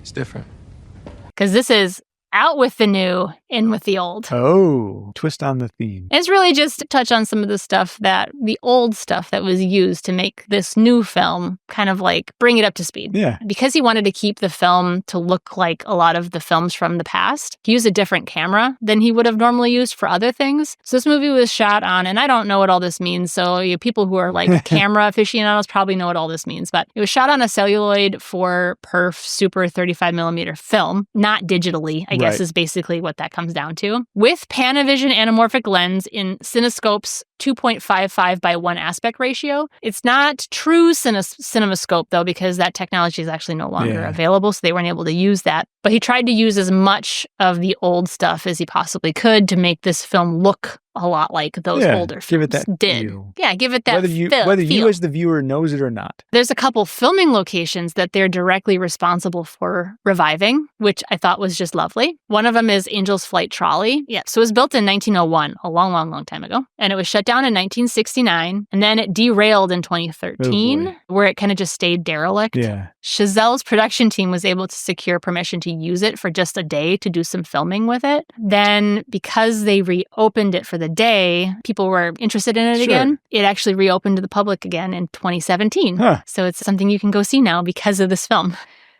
It's different. Because this is out with the new, in with the old. Oh, twist on the theme. It's really just to touch on some of the stuff the old stuff that was used to make this new film kind of like bring it up to speed. Yeah. Because he wanted to keep the film to look like a lot of the films from the past, he used a different camera than he would have normally used for other things. So this movie was shot on, and I don't know what all this means, so people who are like camera aficionados probably know what all this means, but it was shot on a celluloid 4x super 35mm film, not digitally, I guess is basically what that comes down to, with Panavision anamorphic lens in Cinescope's 2.55 by 1 aspect ratio. It's not true CinemaScope, though, because that technology is actually no longer available, so they weren't able to use that. But he tried to use as much of the old stuff as he possibly could to make this film look a lot like those older films give it that did. feel. Yeah, give it that whether you feel. as the viewer knows it or not. There's a couple filming locations that they're directly responsible for reviving, which I thought was just lovely. One of them is Angel's Flight Trolley. Yeah, so it was built in 1901, a long, long, long time ago. And it was shut down in 1969. And then it derailed in 2013, where it kind of just stayed derelict. Yeah. Chazelle's production team was able to secure permission to use it for just a day to do some filming with it. Then, because they reopened it for the day, people were interested in it again. It actually reopened to the public again in 2017. So it's something you can go see now because of this film.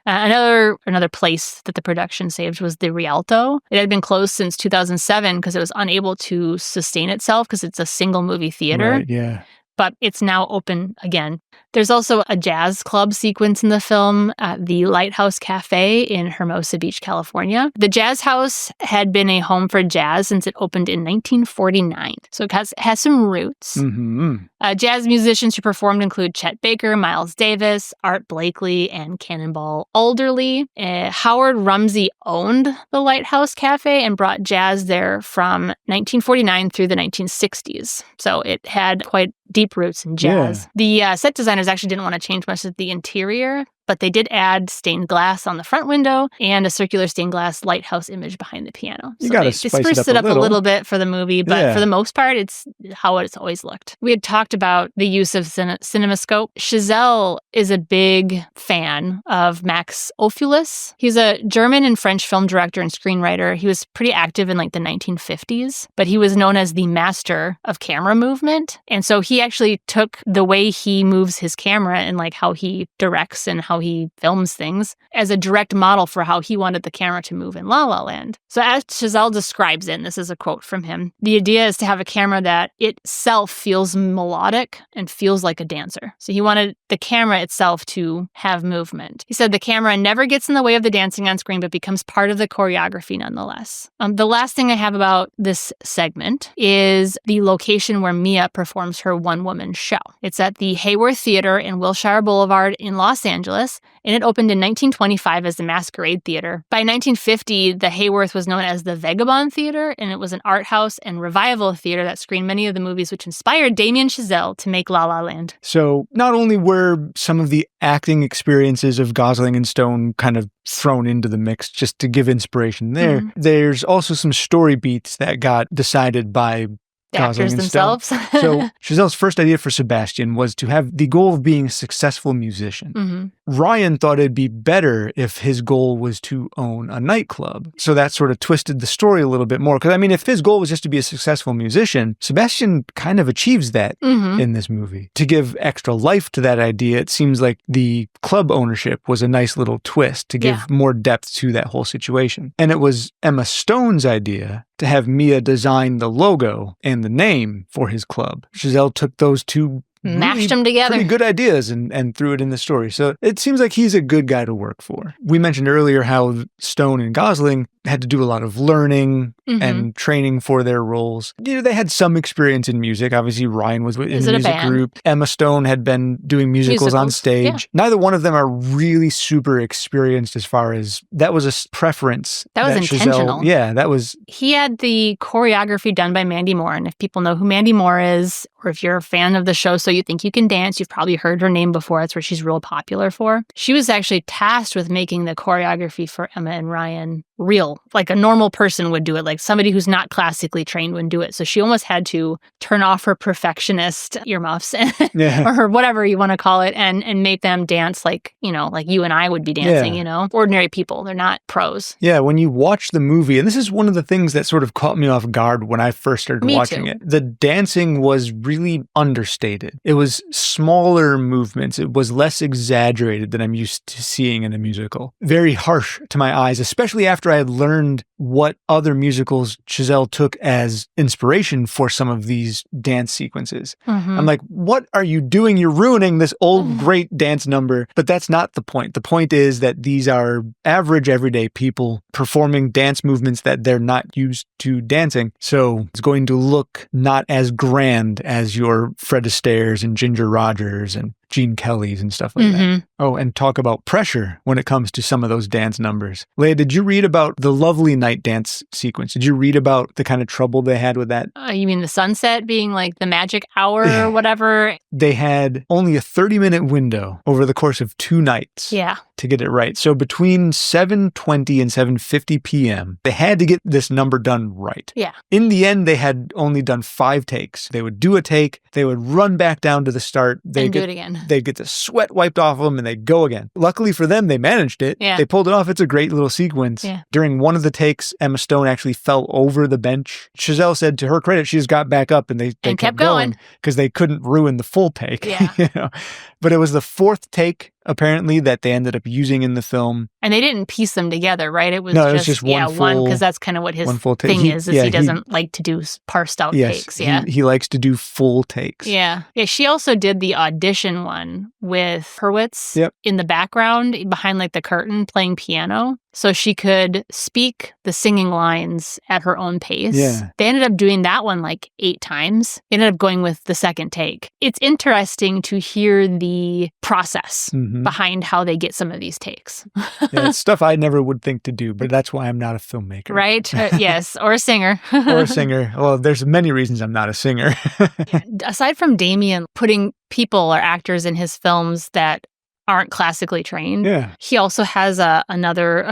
Another place that the production saved was the Rialto. It had been closed since 2007 because it was unable to sustain itself because it's a single movie theater. Right, yeah. But it's now open again. There's also a jazz club sequence in the film at the Lighthouse Cafe in Hermosa Beach, California. The Jazz House had been a home for jazz since it opened in 1949. So it has some roots. Mm-hmm. Jazz musicians who performed include Chet Baker, Miles Davis, Art Blakely, and Cannonball Alderley. Howard Rumsey owned the Lighthouse Cafe and brought jazz there from 1949 through the 1960s. So it had quite deep roots in jazz. The set designers actually didn't want to change much of the interior, but they did add stained glass on the front window and a circular stained glass lighthouse image behind the piano. You So gotta they spice spruced it up a little bit for the movie, but for the most part, it's how it's always looked. We had talked about the use of CinemaScope. Chazelle is a big fan of Max Ophüls. He's a German and French film director and screenwriter. He was pretty active in like the 1950s, but he was known as the master of camera movement. And so he actually took the way he moves his camera and like how he directs and how he films things as a direct model for how he wanted the camera to move in La La Land. So as Chazelle describes it, and this is a quote from him, the idea is to have a camera that itself feels melodic and feels like a dancer. So he wanted the camera itself to have movement. He said the camera never gets in the way of the dancing on screen, but becomes part of the choreography nonetheless. The last thing I have about this segment is the location where Mia performs her one-woman show. It's at the Hayworth Theater in Wilshire Boulevard in Los Angeles, and it opened in 1925 as the Masquerade Theater. By 1950, the Hayworth was known as the Vagabond Theater, and it was an art house and revival theater that screened many of the movies which inspired Damien Chazelle to make La La Land. So not only were some of the acting experiences of Gosling and Stone kind of thrown into the mix just to give inspiration there, there's also some story beats that got decided by The actors themselves. So Chazelle's first idea for Sebastian was to have the goal of being a successful musician. Ryan thought it'd be better if his goal was to own a nightclub. So that sort of twisted the story a little bit more. Because, I mean, if his goal was just to be a successful musician, Sebastian kind of achieves that in this movie. To give extra life to that idea, it seems like the club ownership was a nice little twist to give more depth to that whole situation. And it was Emma Stone's idea to have Mia design the logo and the name for his club. Chazelle took those two mashed them together. Pretty good ideas and threw it in the story. So it seems like he's a good guy to work for. We mentioned earlier how Stone and Gosling had to do a lot of learning and training for their roles. They had some experience in music. Obviously, Ryan was in the music group. Emma Stone had been doing musicals on stage. Yeah. Neither one of them are really super experienced as far as that was a preference. That was intentional. Chazelle, that was. He had the choreography done by Mandy Moore. And if people know who Mandy Moore is, or if you're a fan of the show So You Think You Can Dance, you've probably heard her name before. That's what she's real popular for. She was actually tasked with making the choreography for Emma and Ryan real, like a normal person would do it, like somebody who's not classically trained would do it. So she almost had to turn off her perfectionist earmuffs or her whatever you want to call it and make them dance like you and I would be dancing, ordinary people. They're not pros. Yeah, when you watch the movie, and this is one of the things that sort of caught me off guard when I first started watching it. The dancing was really understated. It was smaller movements. It was less exaggerated than I'm used to seeing in a musical. Very harsh to my eyes, especially after I had learned what other musicals Chazelle took as inspiration for some of these dance sequences. I'm like, what are you doing? You're ruining this old great dance number. But that's not the point. The point is that these are average, everyday people performing dance movements that they're not used to dancing. So it's going to look not as grand as your Fred Astaire's and Ginger Rogers and Gene Kelly's and stuff like that. Oh, and talk about pressure when it comes to some of those dance numbers. Leia, did you read about the Lovely Night dance sequence? Did you read about the kind of trouble they had with that? You mean the sunset being like the magic hour or whatever? They had only a 30-minute window over the course of 2 nights to get it right. So between 7:20 and 7:50 p.m., they had to get this number done right. Yeah. In the end, they had only done 5 takes. They would do a take, they would run back down to the start. They'd do it again. They'd get the sweat wiped off them and they'd go again. Luckily for them, they managed it. Yeah. They pulled it off. It's a great little sequence. Yeah. During one of the takes, Emma Stone actually fell over the bench. Chazelle said to her credit, she just got back up and they kept going because they couldn't ruin the full take. Yeah. But it was the 4th take, apparently, that they ended up using in the film. And they didn't piece them together, right? It was just one because that's kind of what his thing is he doesn't like to do parsed out takes. Yeah. He likes to do full takes. Yeah. Yeah. She also did the audition one with Hurwitz in the background behind like the curtain playing piano. So she could speak the singing lines at her own pace. Yeah. They ended up doing that one like 8 times. They ended up going with the second take. It's interesting to hear the process behind how they get some of these takes. It's stuff I never would think to do, but that's why I'm not a filmmaker. Right? Yes. Or a singer. Or a singer. Well, there's many reasons I'm not a singer. Aside from Damien putting people or actors in his films that aren't classically trained. He also has a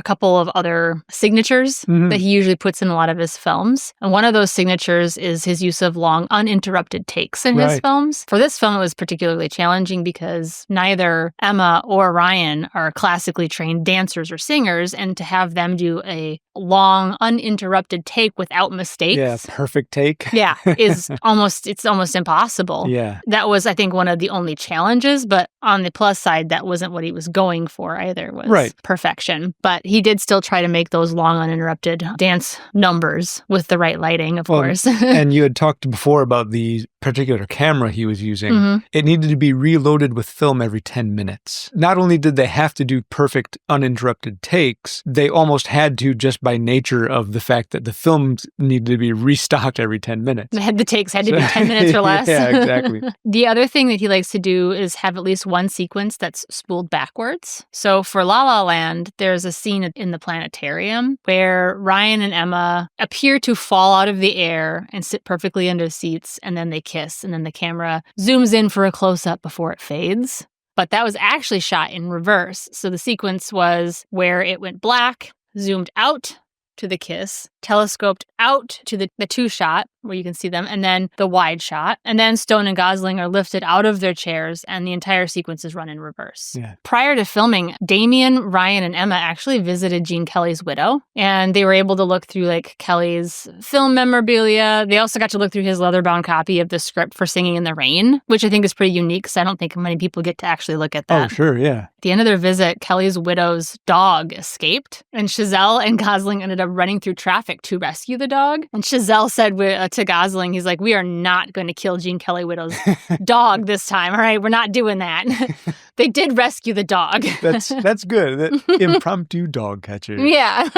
couple of other signatures that he usually puts in a lot of his films. And one of those signatures is his use of long, uninterrupted takes in his films. For this film, it was particularly challenging because neither Emma or Ryan are classically trained dancers or singers, and to have them do a long, uninterrupted take without mistakes. Yeah, perfect take. It's almost impossible. Yeah. That was, I think, one of the only challenges, but on the plus side, that wasn't what he was going for either, was perfection. But he did still try to make those long, uninterrupted dance numbers with the right lighting, of course. And you had talked before about the particular camera he was using. It needed to be reloaded with film every 10 minutes. Not only did they have to do perfect, uninterrupted takes, they almost had to just by nature of the fact that the films needed to be restocked every 10 minutes. The takes had to be 10 minutes or less. Yeah, exactly. The other thing that he likes to do is have at least one sequence that's spooled backwards. So for La La Land, there's a scene in the planetarium where Ryan and Emma appear to fall out of the air and sit perfectly under seats, and then they kiss, and then the camera zooms in for a close-up before it fades. But that was actually shot in reverse. So the sequence was where it went black, zoomed out to the kiss, telescoped out to the 2-shot where you can see them, and then the wide shot. And then Stone and Gosling are lifted out of their chairs and the entire sequence is run in reverse. Yeah. Prior to filming, Damien, Ryan, and Emma actually visited Gene Kelly's widow, and they were able to look through like Kelly's film memorabilia. They also got to look through his leather-bound copy of the script for Singing in the Rain, which I think is pretty unique because I don't think many people get to actually look at that. Oh, sure, yeah. At the end of their visit, Kelly's widow's dog escaped, and Chazelle and Gosling ended up running through traffic to rescue the dog. And Chazelle said to Gosling, he's like, "We are not going to kill Gene Kelly widow's dog this time. All right, we're not doing that." They did rescue the dog. That's good. That impromptu dog catcher. Yeah.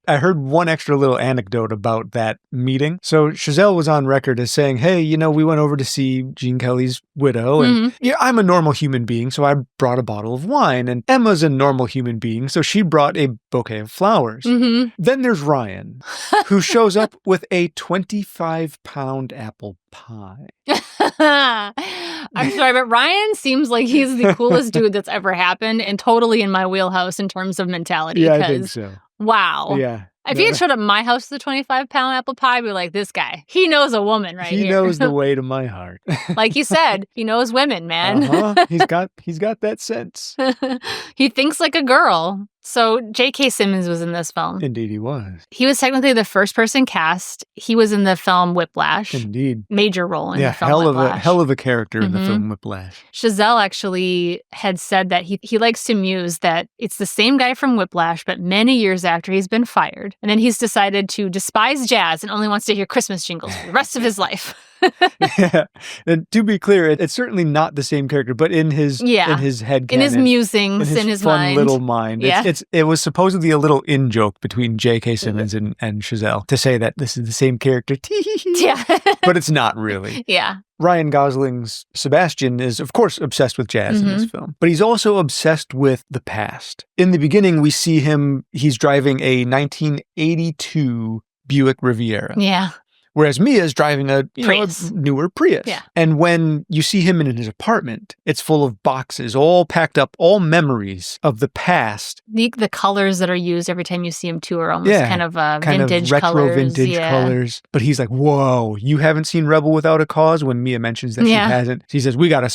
I heard one extra little anecdote about that meeting. So Chazelle was on record as saying, hey, we went over to see Gene Kelly's widow, and I'm a normal human being, so I brought a bottle of wine, and Emma's a normal human being, so she brought a bouquet of flowers. Then there's Ryan, who shows up with a 25-pound apple pie. I'm sorry, but Ryan seems like he's the coolest dude that's ever happened and totally in my wheelhouse in terms of mentality. Yeah, I think so. Wow. Yeah. If he had showed up at my house with a 25-pound apple pie, I'd be like, this guy, he knows a woman right here. He knows the way to my heart. Like you said, he knows women, man. He's got that sense. He thinks like a girl. So J.K. Simmons was in this film. Indeed he was. He was technically the first person cast. He was in the film Whiplash. Indeed. Major role in the film Whiplash. Hell of a character in the film Whiplash. Chazelle actually had said that he likes to muse that it's the same guy from Whiplash, but many years after he's been fired. And then he's decided to despise jazz and only wants to hear Christmas jingles for the rest of his life. Yeah. And to be clear, it's certainly not the same character, but in his head canon, in his musings, in his fun mind. little mind. Yeah. It was supposedly a little in-joke between J.K. Simmons and Chazelle to say that this is the same character. Yeah. But it's not really. Yeah. Ryan Gosling's Sebastian is, of course, obsessed with jazz in this film, but he's also obsessed with the past. In the beginning, we see he's driving a 1982 Buick Riviera. Yeah. Whereas Mia is driving a newer Prius. Yeah. And when you see him in his apartment, it's full of boxes, all packed up, all memories of the past. The colors that are used every time you see him too are almost kind of vintage retro colors. Vintage colors. But he's like, whoa, you haven't seen Rebel Without a Cause? When Mia mentions that she hasn't, he says, we gotta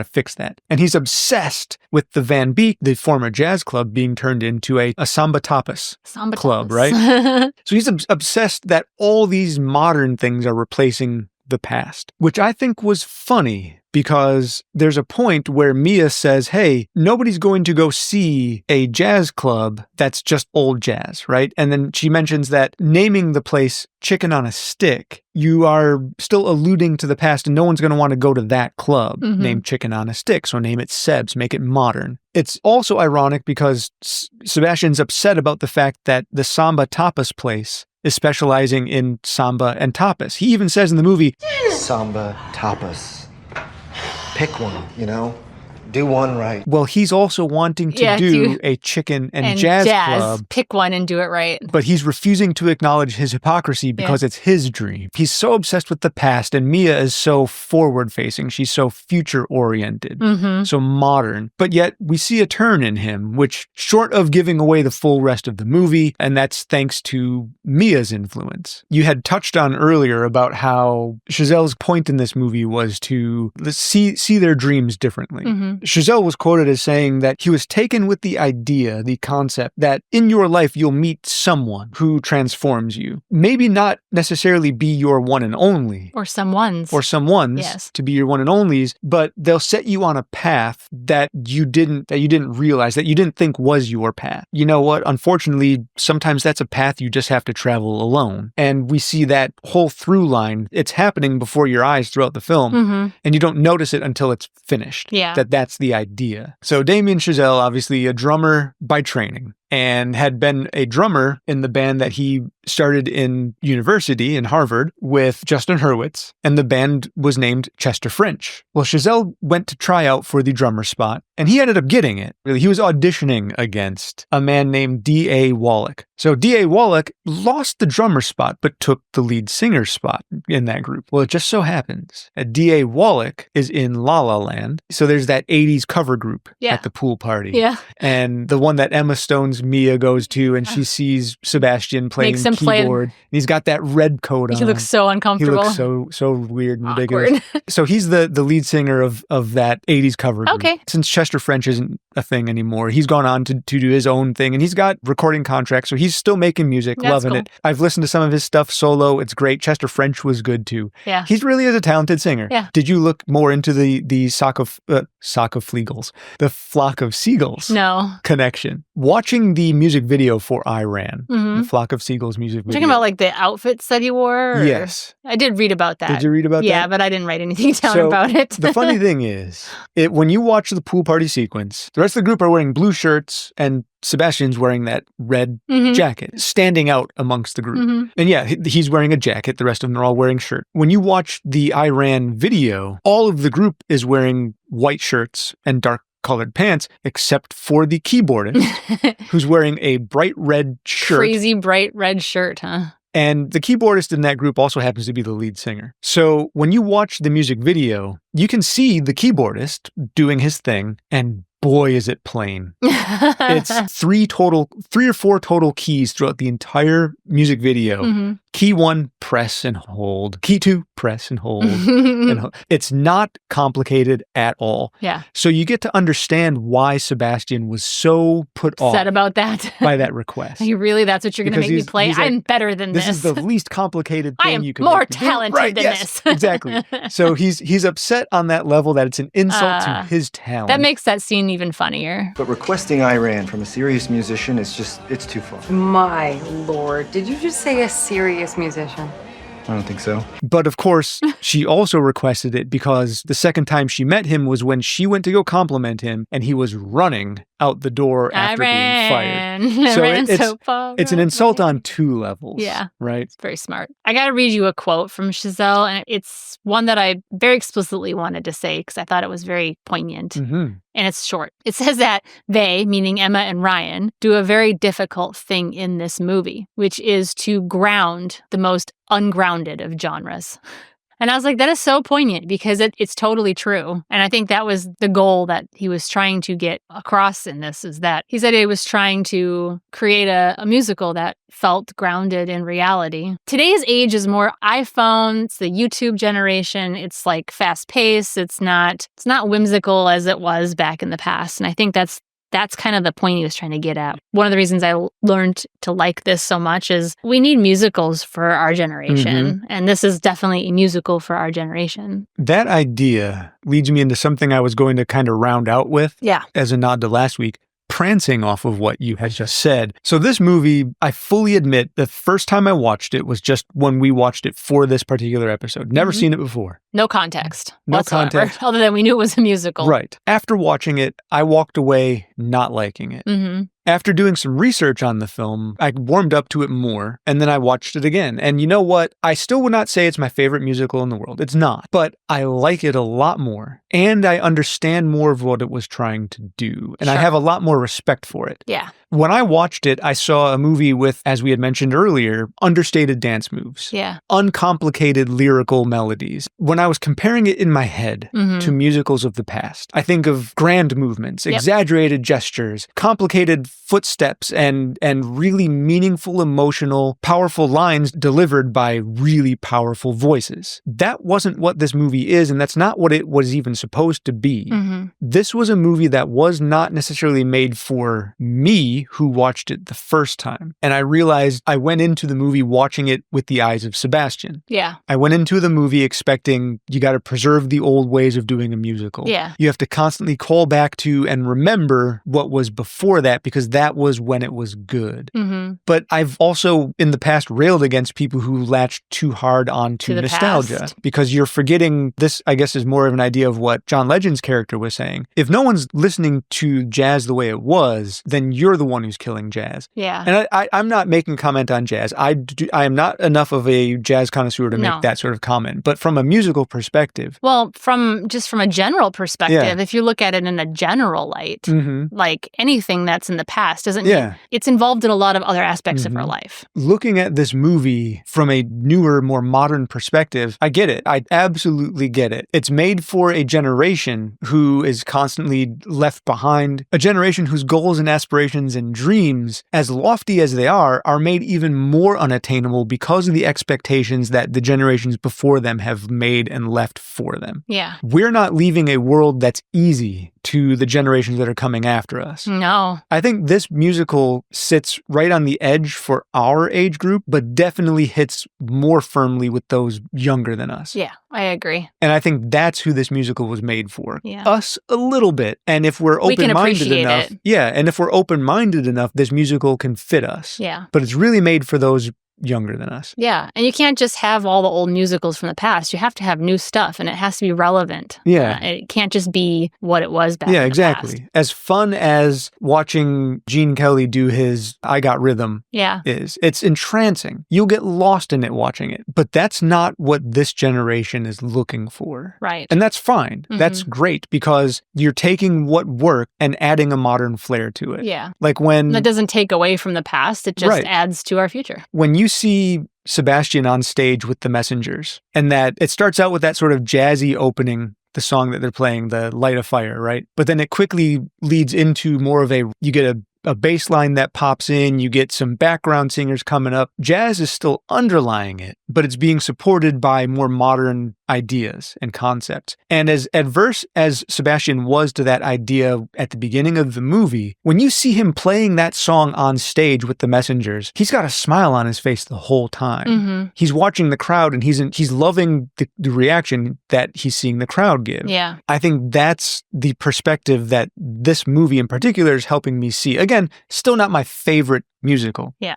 fix that. And he's obsessed with the Van Beek, the former jazz club, being turned into a samba tapas club, right? So he's obsessed that all these modern things are replacing the past, which I think was funny because there's a point where Mia says, hey, nobody's going to go see a jazz club that's just old jazz, right? And then she mentions that naming the place Chicken on a Stick, you are still alluding to the past and no one's going to want to go to that club named Chicken on a Stick. So name it Seb's, make it modern. It's also ironic because Sebastian's upset about the fact that the Samba Tapas place is specializing in samba and tapas. He even says in the movie, Samba tapas. Pick one, do one right. Well, he's also wanting to do a chicken and jazz club. Pick one and do it right. But he's refusing to acknowledge his hypocrisy because it's his dream. He's so obsessed with the past, and Mia is so forward-facing. She's so future-oriented, so modern. But yet, we see a turn in him, which, short of giving away the full rest of the movie, and that's thanks to Mia's influence. You had touched on earlier about how Chazelle's point in this movie was to see their dreams differently. Chazelle was quoted as saying that he was taken with the idea, the concept, that in your life you'll meet someone who transforms you. Maybe not necessarily be your one and only. Or someone's. To be your one and onlys, but they'll set you on a path that you didn't realize, that you didn't think was your path. You know what? Unfortunately, sometimes that's a path you just have to travel alone. And we see that whole through line. It's happening before your eyes throughout the film, and you don't notice it until it's finished. Yeah. That's the idea. So Damien Chazelle, obviously a drummer by training, and had been a drummer in the band that he started in university in Harvard with Justin Hurwitz, and the band was named Chester French. Well, Chazelle went to try out for the drummer spot, and he ended up getting it. Really, he was auditioning against a man named D.A. Wallach. So D.A. Wallach lost the drummer spot, but took the lead singer spot in that group. Well, it just so happens that D.A. Wallach is in La La Land. So there's that 80s cover group at the pool party. Yeah. And the one that Emma Stone's Mia goes to, and she sees Sebastian playing keyboard. And he's got that red coat on. He looks so uncomfortable. He looks so weird and ridiculous. So he's the lead singer of that 80s cover group. Okay. Since Chester French isn't a thing anymore, he's gone on to do his own thing, and he's got recording contracts, so he's still making music, loving it. I've listened to some of his stuff solo. It's great. Chester French was good too. Yeah. He's really is a talented singer. Yeah. Did you look more into the Sock of Fleagles, the Flock of Seagulls connection? Watching the music video for I Ran, the Flock of Seagulls music video. Talking about like the outfits that he wore? Yes. I did read about that. Did you read about that? Yeah, but I didn't write anything down about it. The funny thing is, when you watch the pool party sequence, the rest of the group are wearing blue shirts and Sebastian's wearing that red Mhm. jacket, standing out amongst the group. Mhm. And yeah, he's wearing a jacket. The rest of them are all wearing shirts. When you watch the Iran video, all of the group is wearing white shirts and dark colored pants, except for the keyboardist, who's wearing a bright red shirt. Crazy bright red shirt, huh? And the keyboardist in that group also happens to be the lead singer. So when you watch the music video, you can see the keyboardist doing his thing, and boy, is it plain. It's three or four total keys throughout the entire music video. Mhm. Key 1, press and hold. Key 2, press and hold. And hold. It's not complicated at all. Yeah. So you get to understand why Sebastian was so put off Sad about that. by that request. You really, that's what you're going to Because make me play? he's like, I'm better than this. This is the least complicated thing I am you can more make me do. talented Right, than yes, this. Exactly. So he's upset on that level that it's an insult to his talent. That makes that scene even funnier. But requesting Iran from a serious musician is just, it's too far. My lord, did you just say a serious musician? I don't think so. But of course, she also requested it because the second time she met him was when she went to go compliment him and he was running out the door after being fired. I So ran it's so far it's an away. insult on two levels. Yeah. Right? It's very smart. I got to read you a quote from Chazelle, and it's one that I very explicitly wanted to say because I thought it was very poignant. Mm-hmm. And it's short. It says that they, meaning Emma and Ryan, do a very difficult thing in this movie, which is to ground the most ungrounded of genres. And I was like, that is so poignant because it's totally true. And I think that was the goal that he was trying to get across in this, is that he said he was trying to create a musical that felt grounded in reality. Today's age is more iPhone, it's the YouTube generation. It's like fast paced. It's not whimsical as it was back in the past. And I think that's kind of the point he was trying to get at. One of the reasons I learned to like this so much is we need musicals for our generation. Mm-hmm. And this is definitely a musical for our generation. That idea leads me into something I was going to kind of round out with as a nod to last week. Prancing off of what you had just said. So this movie, I fully admit, the first time I watched it was just when we watched it for this particular episode. Never seen it before. No context. No whatsoever, context. Other than we knew it was a musical. Right. After watching it, I walked away not liking it. Mm-hmm. After doing some research on the film, I warmed up to it more, and then I watched it again. And you know what? I still would not say it's my favorite musical in the world. It's not. But I like it a lot more, and I understand more of what it was trying to do, and I have a lot more respect for it. Yeah. When I watched it, I saw a movie with, as we had mentioned earlier, understated dance moves. Yeah. Uncomplicated lyrical melodies. When I was comparing it in my head to musicals of the past, I think of grand movements, exaggerated gestures, complicated footsteps, and really meaningful, emotional, powerful lines delivered by really powerful voices. That wasn't what this movie is, and that's not what it was even supposed to be. Mm-hmm. This was a movie that was not necessarily made for me, who watched it the first time. And I realized I went into the movie watching it with the eyes of Sebastian. Yeah. I went into the movie expecting you got to preserve the old ways of doing a musical. Yeah. You have to constantly call back to and remember what was before that because that was when it was good. Mm-hmm. But I've also in the past railed against people who latched too hard onto nostalgia past. because you're forgetting this, I guess, is more of an idea of what John Legend's character was saying. If no one's listening to jazz the way it was, then you're the one who's killing jazz. Yeah. And I'm not making comment on jazz. I am not enough of a jazz connoisseur to make that sort of comment. But from a musical perspective. Well, from a general perspective, if you look at it in a general light, like anything that's in the past doesn't mean it's involved in a lot of other aspects of our life. Looking at this movie from a newer, more modern perspective, I get it. I absolutely get it. It's made for a generation who is constantly left behind, a generation whose goals and aspirations and dreams, as lofty as they are made even more unattainable because of the expectations that the generations before them have made and left for them. Yeah. We're not leaving a world that's easy to the generations that are coming after us. No. I think this musical sits right on the edge for our age group, but definitely hits more firmly with those younger than us. Yeah, I agree. And I think that's who this musical was made for. Yeah. Us a little bit. And if we're open-minded enough, and if we're open-minded enough, this musical can fit us. Yeah. But it's really made for those younger than us. Yeah. And you can't just have all the old musicals from the past. You have to have new stuff, and it has to be relevant. Yeah. It can't just be what it was back in the exactly. past. As fun as watching Gene Kelly do his I Got Rhythm Yeah. it's entrancing. You'll get lost in it watching it. But that's not what this generation is looking for. Right. And that's fine. That's great because you're taking what worked and adding a modern flair to it. Yeah. Like when... That doesn't take away from the past. It just adds to our future. When you see Sebastian on stage with the Messengers, and that it starts out with that sort of jazzy opening, the song that they're playing, the Light a Fire, right? But then it quickly leads into more of you get a bass line that pops in, you get some background singers coming up. Jazz is still underlying it, but it's being supported by more modern ideas and concepts. And as adverse as Sebastian was to that idea at the beginning of the movie, when you see him playing that song on stage with the Messengers, he's got a smile on his face the whole time. He's watching the crowd and he's loving the reaction that he's seeing the crowd give. Yeah. I think that's the perspective that this movie in particular is helping me see. Again, still not my favorite musical. Yeah.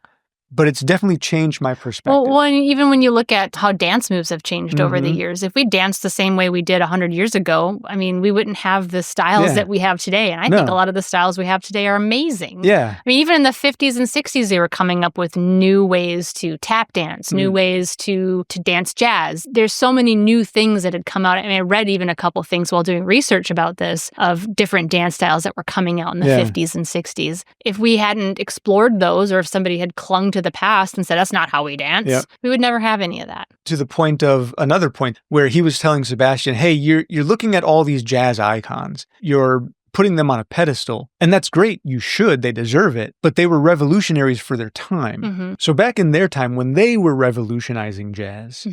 But it's definitely changed my perspective. Well, even when you look at how dance moves have changed over the years, if we danced the same way we did 100 years ago, I mean, we wouldn't have the styles that we have today. And I think a lot of the styles we have today are amazing. Yeah. I mean, even in the 50s and 60s, they were coming up with new ways to tap dance, new ways to dance jazz. There's so many new things that had come out. I mean, I read even a couple things while doing research about this of different dance styles that were coming out in the 50s and 60s. If we hadn't explored those, or if somebody had clung to the past and said, that's not how we dance, we would never have any of that. To the point of another point where he was telling Sebastian, hey, you're looking at all these jazz icons. You're putting them on a pedestal. And that's great. You should. They deserve it. But they were revolutionaries for their time. So back in their time, when they were revolutionizing jazz,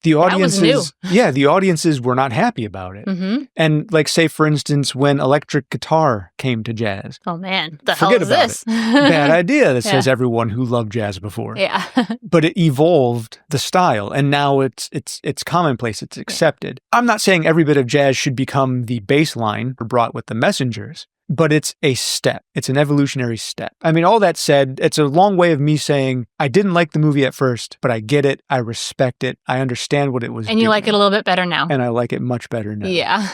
the audiences, the audiences were not happy about it. And like, say, for instance, when electric guitar came to jazz. Oh, man. The Forget hell is about this? it. Bad idea, that says everyone who loved jazz before. Yeah. But it evolved the style, and now it's commonplace, it's accepted. I'm not saying every bit of jazz should become the bass line brought with the Messengers, but it's a step. It's an evolutionary step. I mean, all that said, it's a long way of me saying I didn't like the movie at first, but I get it. I respect it. I understand what it was And you like it a little bit better now. And I like it much better now. Yeah.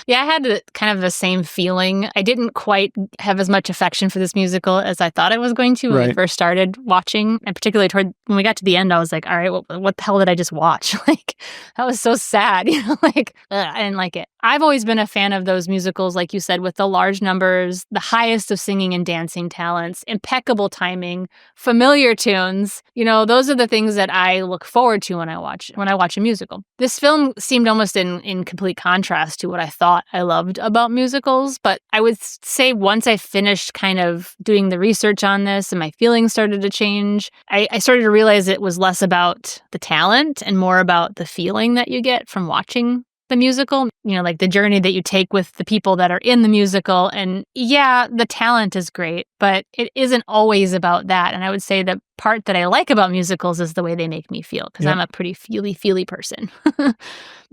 Yeah, I had kind of the same feeling. I didn't quite have as much affection for this musical as I thought I was going to when we first started watching. And particularly when we got to the end, I was like, all right, what the hell did I just watch? Like, that was so sad. You know, like, I didn't like it. I've always been a fan of those musicals, like you said, with the large numbers, the highest of singing and dancing talents, impeccable timing, familiar tunes. You know, those are the things that I look forward to when I watch a musical. This film seemed almost in complete contrast to what I thought I loved about musicals, but I would say once I finished kind of doing the research on this and my feelings started to change, I started to realize it was less about the talent and more about the feeling that you get from watching the musical, you know, like the journey that you take with the people that are in the musical. And yeah, the talent is great, but it isn't always about that. And I would say the part that I like about musicals is the way they make me feel, because I'm a pretty feely person.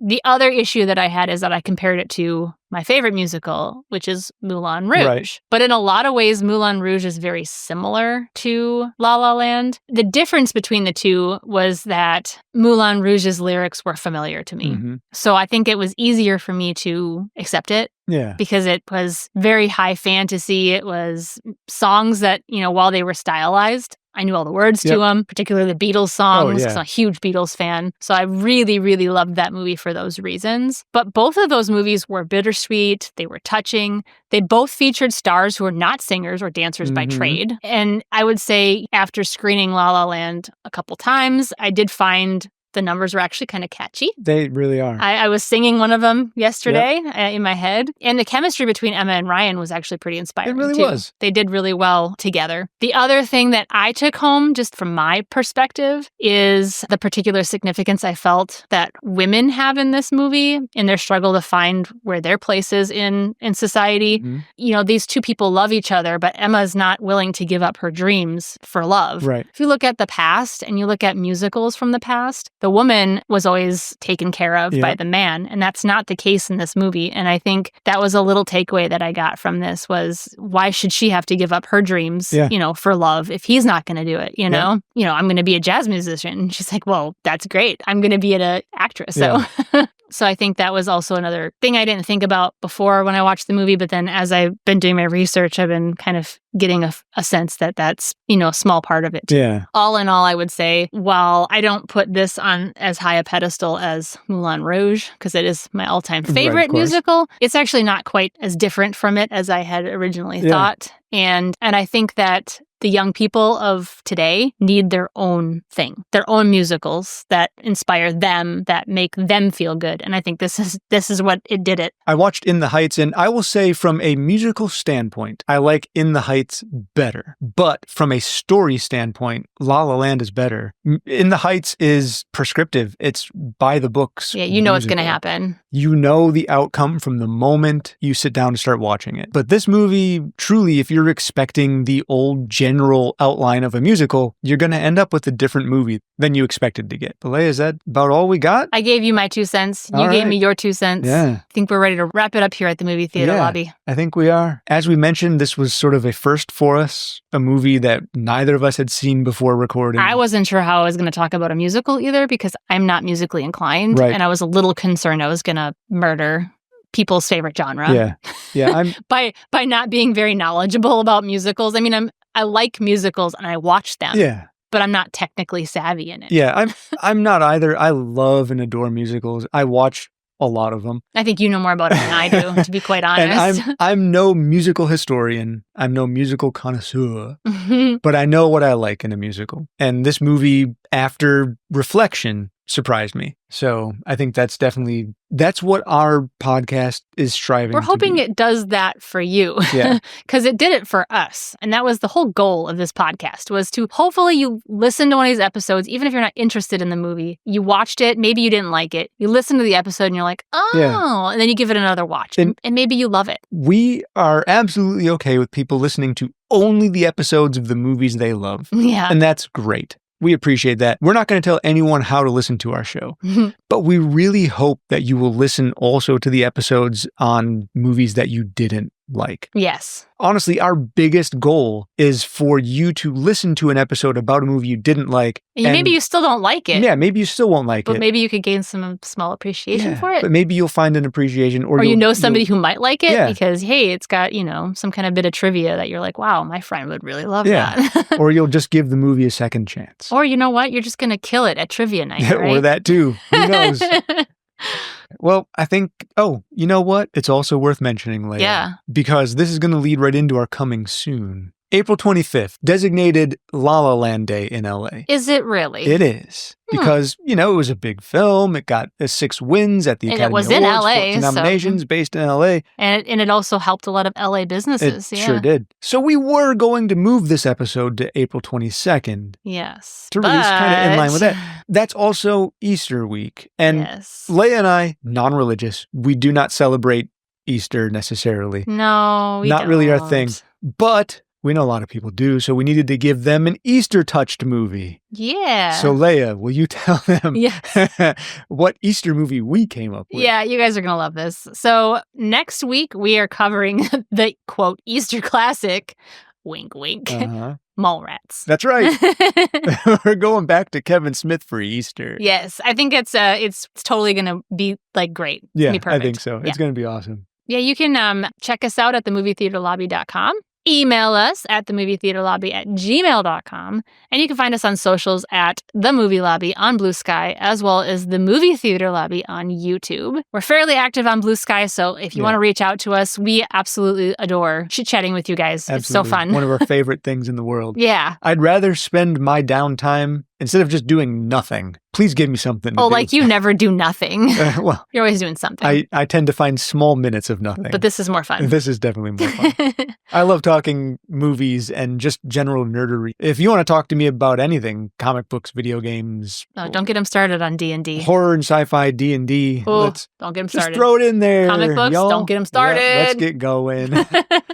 The other issue that I had is that I compared it to my favorite musical, which is Moulin Rouge. Right. But in a lot of ways, Moulin Rouge is very similar to La La Land. The difference between the two was that Moulin Rouge's lyrics were familiar to me. So I think it was easier for me to accept it. Yeah. Because it was very high fantasy. It was songs that, you know, while they were stylized, I knew all the words to them, particularly the Beatles songs. I'm a huge Beatles fan. So I really, really loved that movie for those reasons. But both of those movies were bittersweet. They were touching. They both featured stars who were not singers or dancers by trade. And I would say after screening La La Land a couple times, I did find the numbers were actually kind of catchy. They really are. I was singing one of them yesterday in my head. And the chemistry between Emma and Ryan was actually pretty inspiring. It really was. They did really well together. The other thing that I took home, just from my perspective, is the particular significance I felt that women have in this movie in their struggle to find where their place is in society. You know, these two people love each other, but Emma's not willing to give up her dreams for love. Right. If you look at the past and you look at musicals from the past, the woman was always taken care of by the man, and that's not the case in this movie. And I think that was a little takeaway that I got from this was, why should she have to give up her dreams, for love if he's not going to do it, you know? I'm going to be a jazz musician. And she's like, well, that's great. I'm going to be an actress. So So I think that was also another thing I didn't think about before when I watched the movie. But then as I've been doing my research, I've been kind of getting a sense that that's, a small part of it. Yeah. All in all, I would say, while I don't put this on as high a pedestal as Moulin Rouge, because it is my all-time favorite musical, it's actually not quite as different from it as I had originally thought. And I think that the young people of today need their own thing, their own musicals that inspire them, that make them feel good. And I think this is what it did it. I watched In the Heights, and I will say from a musical standpoint, I like In the Heights better. But from a story standpoint, La La Land is better. In the Heights is prescriptive. It's by the books. Yeah, you know what's going to happen. You know the outcome from the moment you sit down to start watching it. But this movie, truly, if you're expecting the old general outline of a musical, you're going to end up with a different movie than you expected to get. But Leia, is that about all we got? I gave you my 2 cents. You gave me your 2 cents. Yeah. I think we're ready to wrap it up here at the movie theater lobby. I think we are. As we mentioned, this was sort of a first for us, a movie that neither of us had seen before recording. I wasn't sure how I was going to talk about a musical either because I'm not musically inclined. Right. And I was a little concerned I was going to murder people's favorite genre. Yeah. I'm by not being very knowledgeable about musicals. I mean, I like musicals and I watch them. Yeah. But I'm not technically savvy in it. Yeah, I'm not either. I love and adore musicals. I watch a lot of them. I think you know more about it than I do, to be quite honest. And I'm no musical historian. I'm no musical connoisseur. But I know what I like in a musical. And this movie, after reflection, surprised me. So I think that's what our podcast is striving We're hoping to it does that for you. Yeah. Because it did it for us. And that was the whole goal of this podcast, was to hopefully you listen to one of these episodes, even if you're not interested in the movie. You watched it, maybe you didn't like it. You listen to the episode and you're like, and then you give it another watch. And maybe you love it. We are absolutely okay with people listening to only the episodes of the movies they love. Yeah. And that's great. We appreciate that. We're not going to tell anyone how to listen to our show, but we really hope that you will listen also to the episodes on movies that you didn't like. Yes. Honestly, our biggest goal is for you to listen to an episode about a movie you didn't like. And maybe you still don't like it. Yeah, maybe you still won't like it. But maybe you could gain some small appreciation for it. But maybe you'll find an appreciation. Or you know somebody who might like it because, hey, it's got, some kind of bit of trivia that you're like, wow, my friend would really love that. Or you'll just give the movie a second chance. Or you know what? You're just going to kill it at trivia night, right? Or that too. Who knows? Well, I think, you know what? It's also worth mentioning, Leia. Yeah. Because this is going to lead right into our coming soon. April 25th, designated La La Land Day in LA. Is it really? It is. Because, it was a big film. It got 6 wins at the Academy Awards. And it was in LA. 14 nominations based in LA. And it also helped a lot of LA businesses. It sure did. So we were going to move this episode to April 22nd. Yes. To release kind of in line with that. That's also Easter week. And Leia and I, non-religious, we do not celebrate Easter necessarily. No, we Not don't. really our thing. But we know a lot of people do, so we needed to give them an Easter-touched movie. Yeah. So Leia, will you tell them what Easter movie we came up with? Yeah, you guys are going to love this. So next week, we are covering the, quote, Easter classic, wink, wink, Mallrats. That's right. We're going back to Kevin Smith for Easter. Yes, I think it's totally going to be, great. Yeah, be perfect. I think so. It's going to be awesome. Yeah, you can check us out at themovietheaterlobby.com. Email us at themovietheaterlobby@gmail.com. And you can find us on socials at The Movie Lobby on Blue Sky, as well as The Movie Theater Lobby on YouTube. We're fairly active on Blue Sky, so if you want to reach out to us, we absolutely adore chit-chatting with you guys. Absolutely. It's so fun. One of our favorite things in the world. Yeah. I'd rather spend my downtime, instead of just doing nothing, please give me something to do. You never do nothing. Well, you're always doing something. I tend to find small minutes of nothing. But this is more fun. This is definitely more fun. I love talking movies and just general nerdery. If you want to talk to me about anything, comic books, video games. Oh, don't get them started on D&D. Horror and sci-fi, D&D. Oh, don't get them started. Just throw it in there. Comic books, y'all. don't get them started. Yeah, let's get going.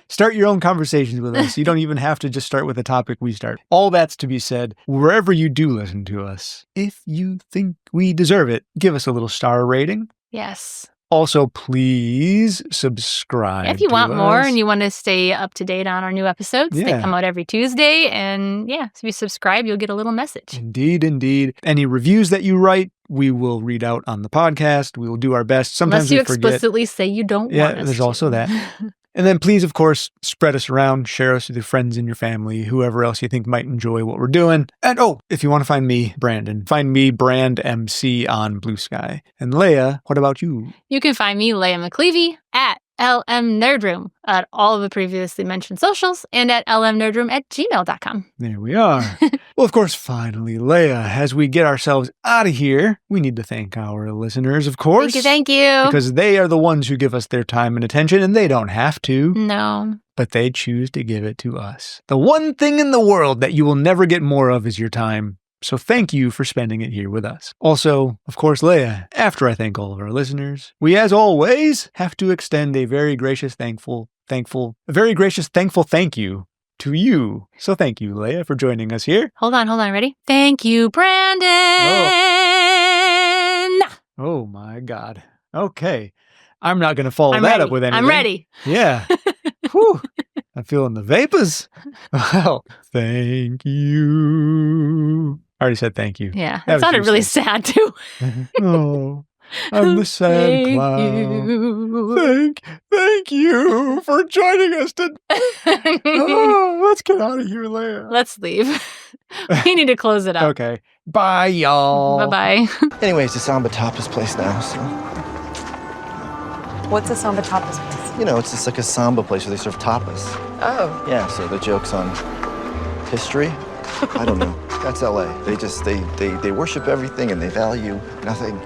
Start your own conversations with us. You don't even have to just start with the topic we start. All that's to be said, wherever you do listen to us. If you think we deserve it, give us a little star rating. Yes. Also, please subscribe. If you to want more us. and you want to stay up to date on our new episodes, they Yeah. come out every Tuesday. And yeah, so if you subscribe, you'll get a little message. Indeed, indeed. Any reviews that you write, we will read out on the podcast. We will do our best. Sometimes Unless you we forget. explicitly say you don't want us there's to. also that. And then please, of course, spread us around, share us with your friends and your family, whoever else you think might enjoy what we're doing. And if you want to find me, Brandon, find me, Brand MC on Blue Sky. And Leia, what about you? You can find me, Leia McClevey, at LM Nerdroom at all of the previously mentioned socials and at lmnerdroom@gmail.com. There we are. Well, of course, finally, Leia, as we get ourselves out of here, we need to thank our listeners, of course. Thank you. Because they are the ones who give us their time and attention, and they don't have to. No. But they choose to give it to us. The one thing in the world that you will never get more of is your time. So thank you for spending it here with us. Also, of course, Leia, after I thank all of our listeners, we, as always, have to extend a very gracious, thankful thank you to you. So thank you, Leia, for joining us here. Hold on. Ready? Thank you, Brandon. Oh my God. Okay. I'm not going to follow that up with anything. I'm ready. Yeah. Whew. I'm feeling the vapors. Well, thank you. I already said thank you. Yeah, That it was sounded you really saying. sad too. Oh, I'm the sad Thank clown. you. Thank you for joining us today. Oh, let's get out of here, Leia. Let's leave. We need to close it up. Okay. Bye, y'all. Bye-bye. Anyways, it's Samba Tapa's place now, so. What's a Samba Tapas place? You know, it's just like a samba place where they serve tapas. Oh. Yeah, so the joke's on history. I don't know. That's LA. They worship everything and they value nothing.